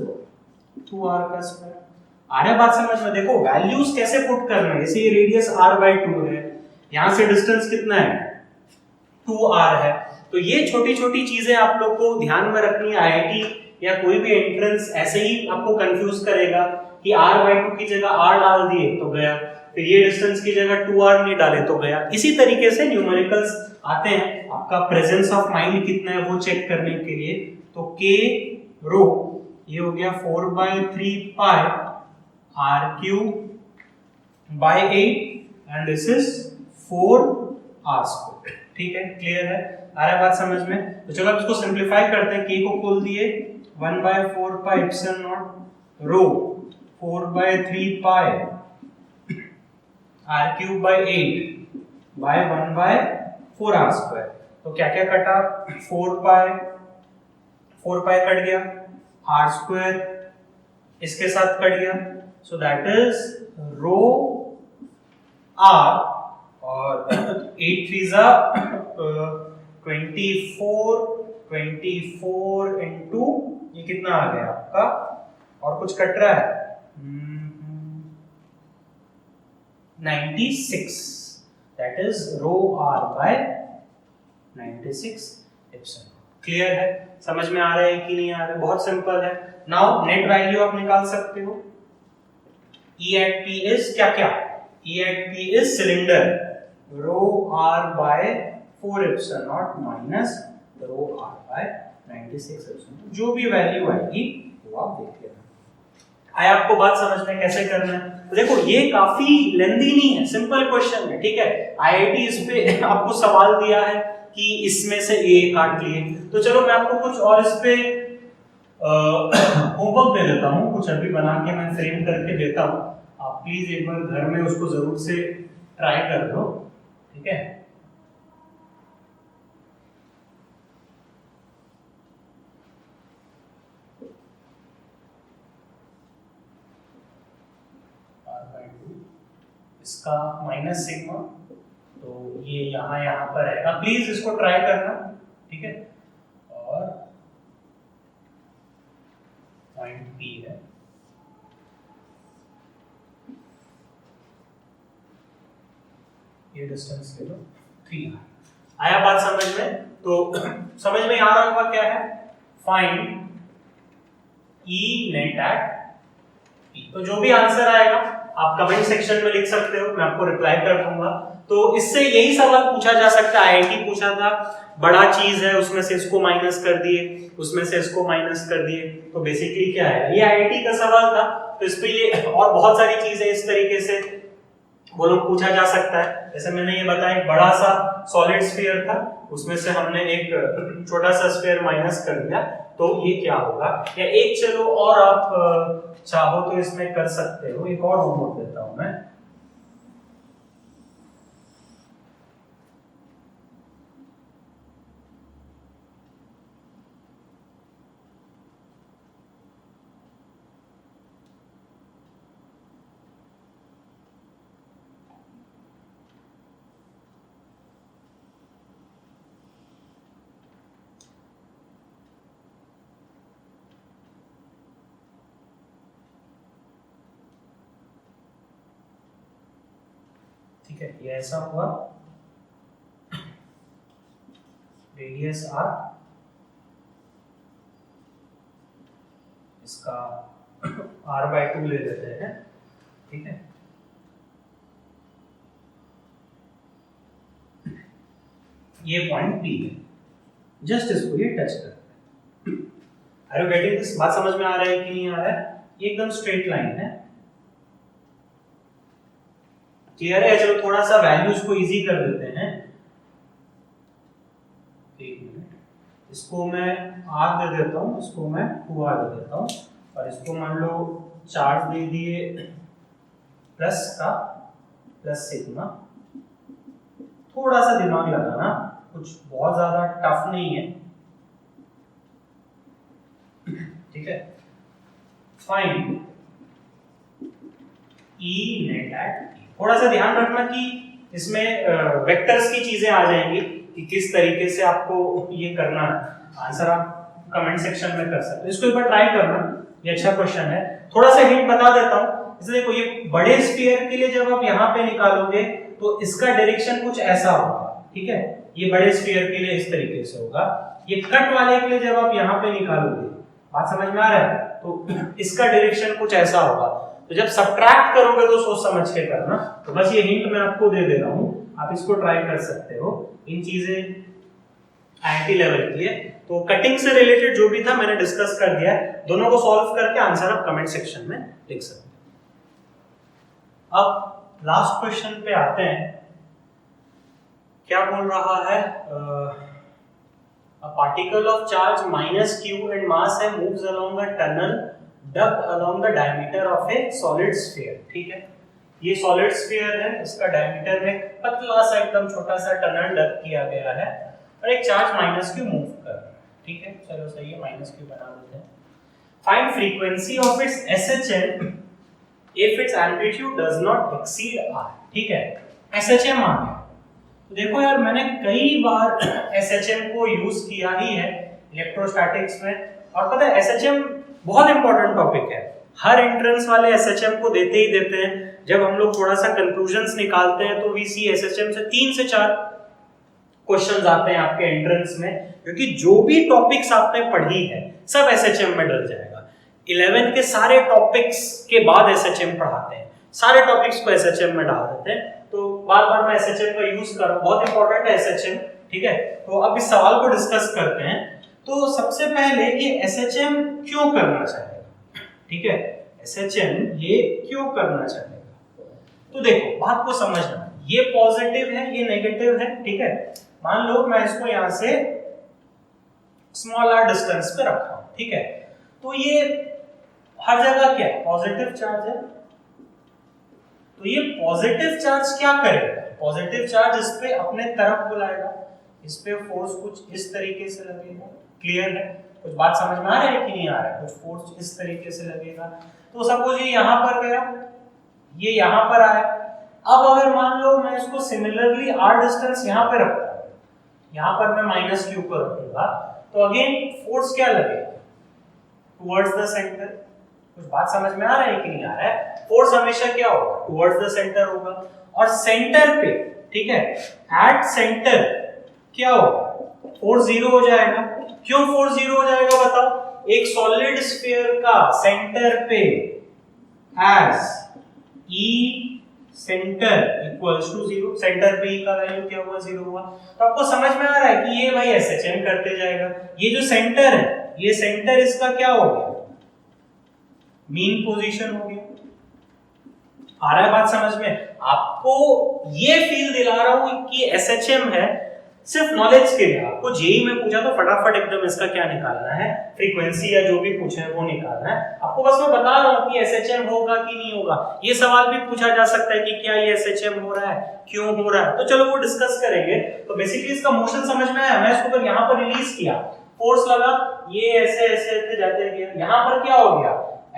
2r का स्क्वायर। आ रहा है बात समझ में, देखो वैल्यूज कैसे पुट करना है, जैसे ये रेडियस r by 2 है, यहां से डिस्टेंस कितना है 2r है, तो ये छोटी छोटी चीजें आप लोग को ध्यान में रखनी है। आईआईटी या कोई भी एंट्रेंस ऐसे ही आपको कंफ्यूज करेगा कि r by 2 की जगह r डाल दिए तो गया, फिर ये डिस्टेंस की जगह 2r नहीं डाले तो गया। इसी तरीके से न्यूमेरिकल्स आते हैं, आपका प्रेजेंस ऑफ माइंड कितना है वो चेक करने के लिए। तो k रो ये हो गया 4/3 pi r cube by 8 and this is 4 r square. ठीक है, क्लियर है, आ रहा है बात समझ में? तो चलो अब इसको सिंपलीफाई करते हैं। k को खोल दिए 1/4 pi epsilon naught rho 4/3 pi r cube by 8 by 1/4 r square. तो क्या क्या कटा? 4 पाई कट गया, r स्क्वायर इसके साथ कट गया, so that is rho r और 8 3 24 इनटू ये कितना आ गया आपका, और कुछ कट रहा है 96, that is rho r by 96 epsilon. Clear है, समझ में आ रहा है कि नहीं आ रहा है? बहुत सिंपल है। नाउ नेट वैल्यू आप निकाल सकते हो। E at P इज क्या क्या? E at P इज cylinder rho r by 4 epsilon naught minus rho r by 96 epsilon. जो भी वैल्यू आएगी वो आप देख लेना। आया आपको बात समझ में कैसे करना है? तो देखो ये काफी लेंथी नहीं है, सिंपल क्वेश्चन है। ठीक है, आईआईटी इस पे आपको सवाल दिया है कि इसमें से ए काट लिए, तो चलो मैं आपको कुछ और इस पे होमवर्क दे देता हूँ, कुछ अभी बना के मैं फ्रेम करके देता हूँ। आप प्लीज एक बार घर में उसको जरूर से ट्राई कर लो। ठीक है, इसका माइनस सिग्मा, तो ये यहाँ पर रहेगा। प्लीज इसको ट्राई करना। ठीक है, और पॉइंट P है, ये डिस्टेंस ले लो 3r। आया बात समझ में? तो समझ में आ रहा होगा क्या है? Find E net at P। तो जो भी आंसर आएगा आप कमेंट सेक्शन में लिख सकते हो, मैं आपको रिप्लाई कर दूंगा। तो इससे यही सवाल पूछा जा सकता है, आईआईटी पूछा था, बड़ा चीज है उसमें से इसको माइनस कर दिए, उसमें से इसको माइनस कर दिए, तो बेसिकली क्या है, ये आईआईटी का सवाल था। तो इस पे ये और बहुत सारी चीजें इस तरीके से वो लोग पूछा जा सकता है। जैसे मैंने ये बताया, एक बड़ा सा सॉलिड स्फीयर था, उसमें से हमने एक छोटा सा स्फीयर माइनस कर दिया, तो ये क्या होगा। या एक चलो और आप चाहो तो इसमें कर सकते हो, एक और होमवर्क देता हूं मैं। ठीक है, ये ऐसा हुआ, रेडियस r, इसका r/2 ले लेते हैं। ठीक है, ये पॉइंट P है, जस्ट इसको ये टच करते हैं। Are you getting this? बात समझ में आ रहा है कि नहीं आ रहा है? ये एकदम स्ट्रेट लाइन है। क्लियर है? चलो थोड़ा सा वैल्यूज को इजी कर देते हैं। एक मिनट, इसको मैं r दे देता हूँ, इसको मैं 2r दे देता हूँ, और इसको मान लो चार्ज दे दिए प्लस का, प्लस सिग्मा। थोड़ा सा दिमाग लगाना, कुछ बहुत ज्यादा टफ नहीं है। ठीक है, find E net at P। थोड़ा सा ध्यान रखना कि इसमें वेक्टर्स की चीजें आ जाएंगी कि किस तरीके से आपको ये करना है। आंसर आप कमेंट सेक्शन में कर सकते हो, इसको एक बार ट्राई करना, ये अच्छा क्वेश्चन है। थोड़ा सा हिंट बता देता हूँ। जैसे देखो, ये बड़े स्फीयर के लिए जब आप यहाँ पे निकालोगे तो इसका डायरेक्शन कुछ ऐसा होगा। ठीक है, ये बड़े स्फीयर के लिए इस तरीके से होगा। ये कट वाले के लिए जब आप यहाँ पे निकालोगे, बात समझ में आ रहा है, तो इसका डायरेक्शन कुछ ऐसा होगा। तो जब सब्ट्रैक्ट करोगे तो सोच समझ के करना। तो बस ये हिंट मैं आपको दे दे रहा हूँ, आप इसको ट्राई कर सकते हो। इन चीजें आईआईटी लेवल की है। तो कटिंग से रिलेटेड जो भी था मैंने डिस्कस कर दिया, दोनों को सॉल्व करके आंसर आप कमेंट सेक्शन में लिख सकते हो। अब लास्ट क्वेश्चन पे आते हैं। क्या बोल रहा है, a particle of charge minus q and mass है moves along a tunnel dug along the diameter of a solid sphere, ठीक है। ये solid sphere है, इसका diameter में पतला सा एकदम छोटा सा टनल डग किया गया है और एक चार्ज माइनस q मूव कर रहा है, ठीक है। चलो सही है, माइनस q बना देते हैं। Find frequency of its SHM if its amplitude does not exceed r, ठीक है। SHM आ गया, तो देखो यार मैंने कई बार SHM को यूज किया ही है इलेक्ट्रोस्टैटिक्स में, और पता है SHM बहुत इंपॉर्टेंट टॉपिक है, हर एंट्रेंस वाले SHM को देते ही देते हैं। जब हम लोग थोड़ा सा कंक्लूजन्स निकालते हैं तो वी सी SHM से 3 से 4 क्वेश्चंस आते हैं आपके एंट्रेंस में, क्योंकि जो भी टॉपिक्स आपने पढ़ी है सब SHM में डल जाएगा। 11 के सारे टॉपिक्स के बाद SHM पढ़ाते हैं, सारे टॉपिक्स को SHM में डाल देते हैं, तो बार बार मैं SHM का यूज कर रहा हूं, बहुत इंपॉर्टेंट है SHM, ठीक है। तो अब इस सवाल को डिस्कस करते हैं। तो सबसे पहले ये SHM क्यों करना चाहेगा, ठीक है, SHM ये क्यों करना चाहेगा। तो देखो बात को समझना, ये पॉजिटिव है ये नेगेटिव है, ठीक है। मान लो मैं इसको यहां से स्मॉल r डिस्टेंस पे रखा हूं, ठीक है, तो ये हर जगह क्या है, पॉजिटिव चार्ज है। तो ये पॉजिटिव चार्ज क्या करेगा, पॉजिटिव चार्ज इस पे अपने तरफ बुलाएगा, इस पे फोर्स कुछ इस तरीके से लगेगा, क्लियर है, कुछ बात समझ में आ रहा है कि नहीं आ रहा है, कुछ फोर्स इस तरीके से लगेगा। तो सपोज ये यहां पर गया, ये यहां पर आया, अब अगर मान लो मैं इसको सिमिलरली r डिस्टेंस यहां पे रखता हूं, यहां पर मैं माइनस q को रखूंगा, तो अगेन फोर्स क्या लगेगा, टुवर्ड्स द सेंटर। कुछ बात समझ में आ रहा है कि नहीं आ रहा है, फोर्स हमेशा क्या होगा, टुवर्ड्स द सेंटर होगा, और सेंटर पे, ठीक है, एट सेंटर क्या होगा, फोर्स 0 हो जाएगा। क्यों फोर्स 0 हो जाएगा बताओ, एक सॉलिड स्फीयर का सेंटर पे as E center equals to 0, center पे E का वैल्यू क्या हुआ, 0 हुआ। तो आपको समझ में आ रहा है कि ये भाई SHM करते जाएगा, ये जो सेंटर है, ये सेंटर इसका क्या हो गया, मीन पोजीशन हो गया। आ रहा है बात समझ में, आपको ये फील दिला रहा हूं कि SHM है सिर्फ नॉलेज के लिए। आपको जेई में पूछा तो फटाफट एकदम इसका क्या निकालना है, फ्रीक्वेंसी या जो भी पूछे है वो निकालना है। आपको बस मैं बता रहा हूं कि SHM होगा कि नहीं होगा। ये सवाल भी पूछा जा सकता है कि क्या ये SHM हो रहा है, क्यों हो रहा है, तो चलो वो डिस्कस करेंगे। तो बेसिकली इसका मोशन समझ में आया, मैं इसको अगर यहां पर रिलीज किया, फोर्स लगा, ये ऐसे ऐसे ऐसे जाते गया, यहां पर क्या हो गया,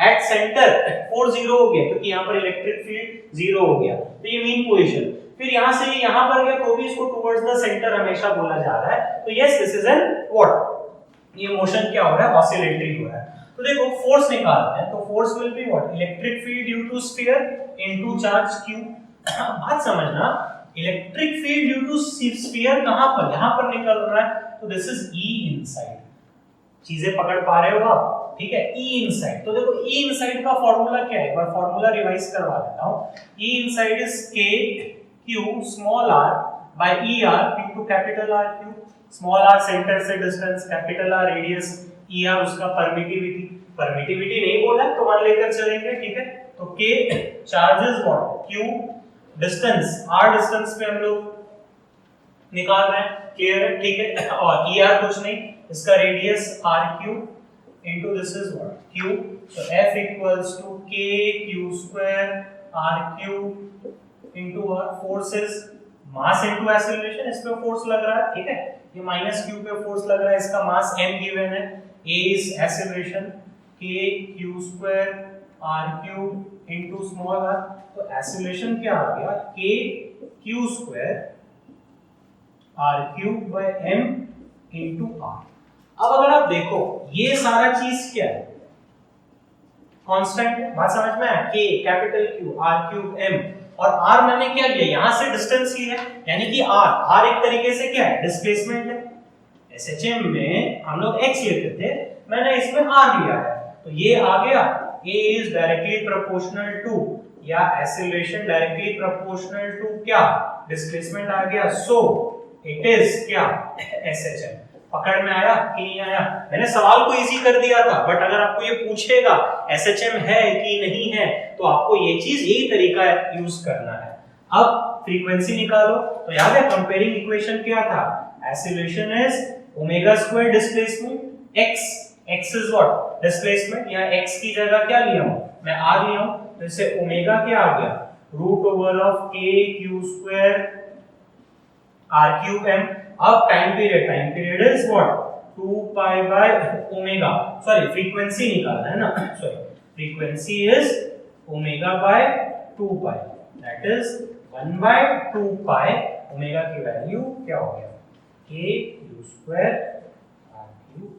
एट सेंटर फोर्स 0 हो गया, क्योंकि यहां पर इलेक्ट्रिक फील्ड 0 हो गया, तो ये मीन पोजीशन। फिर यहां से यहां पर गया तो भी इसको टुवर्ड्स द सेंटर हमेशा बोला जा रहा है। तो yes this is an what, ये मोशन क्या हो रहा है, ऑसिलेटरी हो रहा है। तो देखो फोर्स निकालते हैं, तो force will be what, electric field due to sphere into charge q। बात समझना, electric field due to sphere कहां पर, यहां पर निकल रहा है, तो दिस इज E इनसाइड। चीजें पकड़ पा रहे हो आप, ठीक है, E इनसाइड। तो देखो E इनसाइड का फार्मूला क्या है, एक बार फार्मूला रिवाइज करवा देता हूं। E inside is K Q small r by ER into capital R Q। Small r centre से डिस्टेंस, कैपिटल R रेडियस, ER उसका परमिटिविटी, परमिटिविटी नहीं बोला तो मान लेकर चलेंगे, ठीक है। तो K charges what, Q distance, R distance पे हम लोग निकाल रहे हैं, क्लियर है, ठीक है। और ER कुछ नहीं, इसका radius RQ into this is what, Q। so F equals to K Q square RQ into our forces, mass into acceleration, इस पे फोर्स लग रहा है, ठीक है, ये माइनस Q पे फोर्स लग रहा है, इसका मास m गिवन है, A is acceleration, K Q square RQ into small r। तो acceleration क्या आ गया, K Q square RQ by m into r। अब अगर आप देखो ये सारा चीज क्या है, कांस्टेंट है, बात समझ में आया, K capital Q R cube M, और R मैंने क्या लिया, यहां से डिस्टेंस ही है, यानी कि R एक तरीके से क्या है, डिस्प्लेसमेंट है। SHM में हम लोग x लेते थे, मैंने इसमें R लिया है, तो ये आ गया A is directly proportional to, या acceleration directly proportional to क्या, डिस्प्लेसमेंट आ गया, so it is क्या, SHM। पकड़ में आया कि नहीं आया, मैंने सवाल को इजी कर दिया था, बट अगर आपको ये पूछेगा SHM है कि नहीं है, तो आपको ये चीज, यही तरीका यूज करना है। अब फ्रीक्वेंसी निकालो, तो याद है कंपेयरिंग इक्वेशन क्या था, acceleration is omega square displacement x, x is what displacement, यहाँ x की जगह क्या लिया हूं मैं r लिया हूं, तो इससे ओमेगा क्या आ गया root over of k q square r cube m। अब time period is what 2 pi by omega, sorry frequency निकालना है ना, sorry frequency is omega by 2 pi, that is 1 by 2 pi, omega की वैल्यू क्या हो गया k q square r cube m।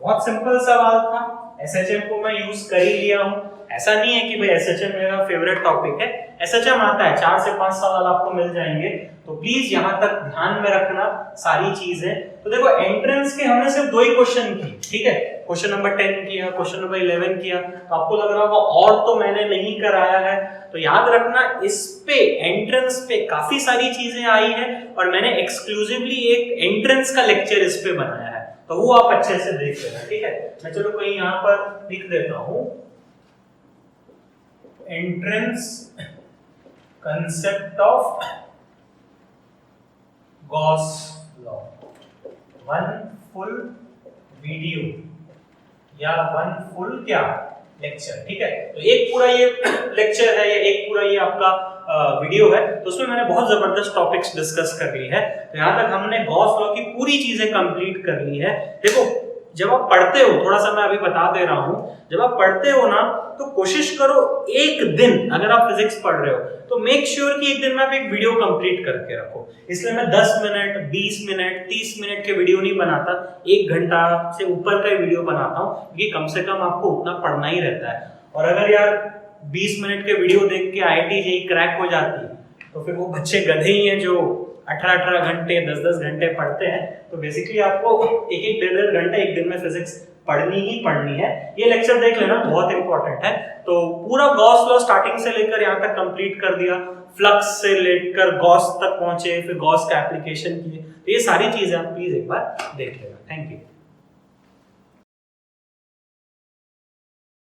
बहुत सिंपल सवाल था, SHM को मैं यूज कर ही लिया हूं। ऐसा नहीं है कि भाई SHM मेरा फेवरेट टॉपिक है, SHM आता है 4 से 5 सवाल आपको मिल जाएंगे, तो प्लीज यहां तक ध्यान में रखना सारी चीजें। तो देखो एंट्रेंस के हमने सिर्फ 2 ही क्वेश्चन की, ठीक है, क्वेश्चन नंबर 10 किया, क्वेश्चन नंबर 11 किया, तो आपको लग रहा होगा और तो मैंने नहीं कराया है, तो याद रखना इस पे एंट्रेंस पे काफी सारी चीजें आई है और मैंने एक्सक्लूसिवली एक एंट्रेंस का लेक्चर इस पे बनाया है, तो वो आप अच्छे से देख लेना, ठीक है। मैं चलो कहीं यहाँ पर लिख देता हूं, entrance concept of Gauss law, 1 full video या 1 फुल क्या लेक्चर, ठीक है। तो एक पूरा ये लेक्चर है या एक पूरा ये आपका वीडियो है, तो उसमें मैंने बहुत जबरदस्त टॉपिक्स डिस्कस कर ली है। तो यहाँ तक हमने गॉस लॉ की पूरी चीजें कंप्लीट कर ली है। देखो जब आप पढ़ते हो, थोड़ा सा मैं अभी बता दे रहा हूं, जब आप पढ़ते हो ना तो कोशिश करो एक दिन, अगर आप फिजिक्स पढ़ रहे हो तो मेक श्योर कि एक दिन में आप एक वीडियो कंप्लीट करके रखो। इसलिए मैं 10 मिनट 20 मिनट 30 मिनट के वीडियो नहीं बनाता, 1 घंटा से ऊपर का वीडियो बनाता हूं, क्योंकि कम से कम आपको उतना पढ़ना ही रहता है। और अगर यार 20 मिनट के वीडियो देख के IIT JEE क्रैक हो जाती है तो फिर वो बच्चे गधे ही हैं जो 18-18 घंटे 10-10 घंटे पढ़ते हैं। तो बेसिकली आपको एक 1.5 घंटे एक दिन में फिजिक्स पढ़नी ही पढ़नी है। ये लेक्चर देख लेना, बहुत इंपॉर्टेंट है। तो पूरा गॉस लॉ स्टार्टिंग से लेकर यहाँ तक कंप्लीट कर दिया, फ्लक्स से लेकर गॉस तक पहुंचे, फिर गॉस का एप्लीकेशन किए, तो ये सारी चीजें आप प्लीज एक बार देख लेना। Thank you.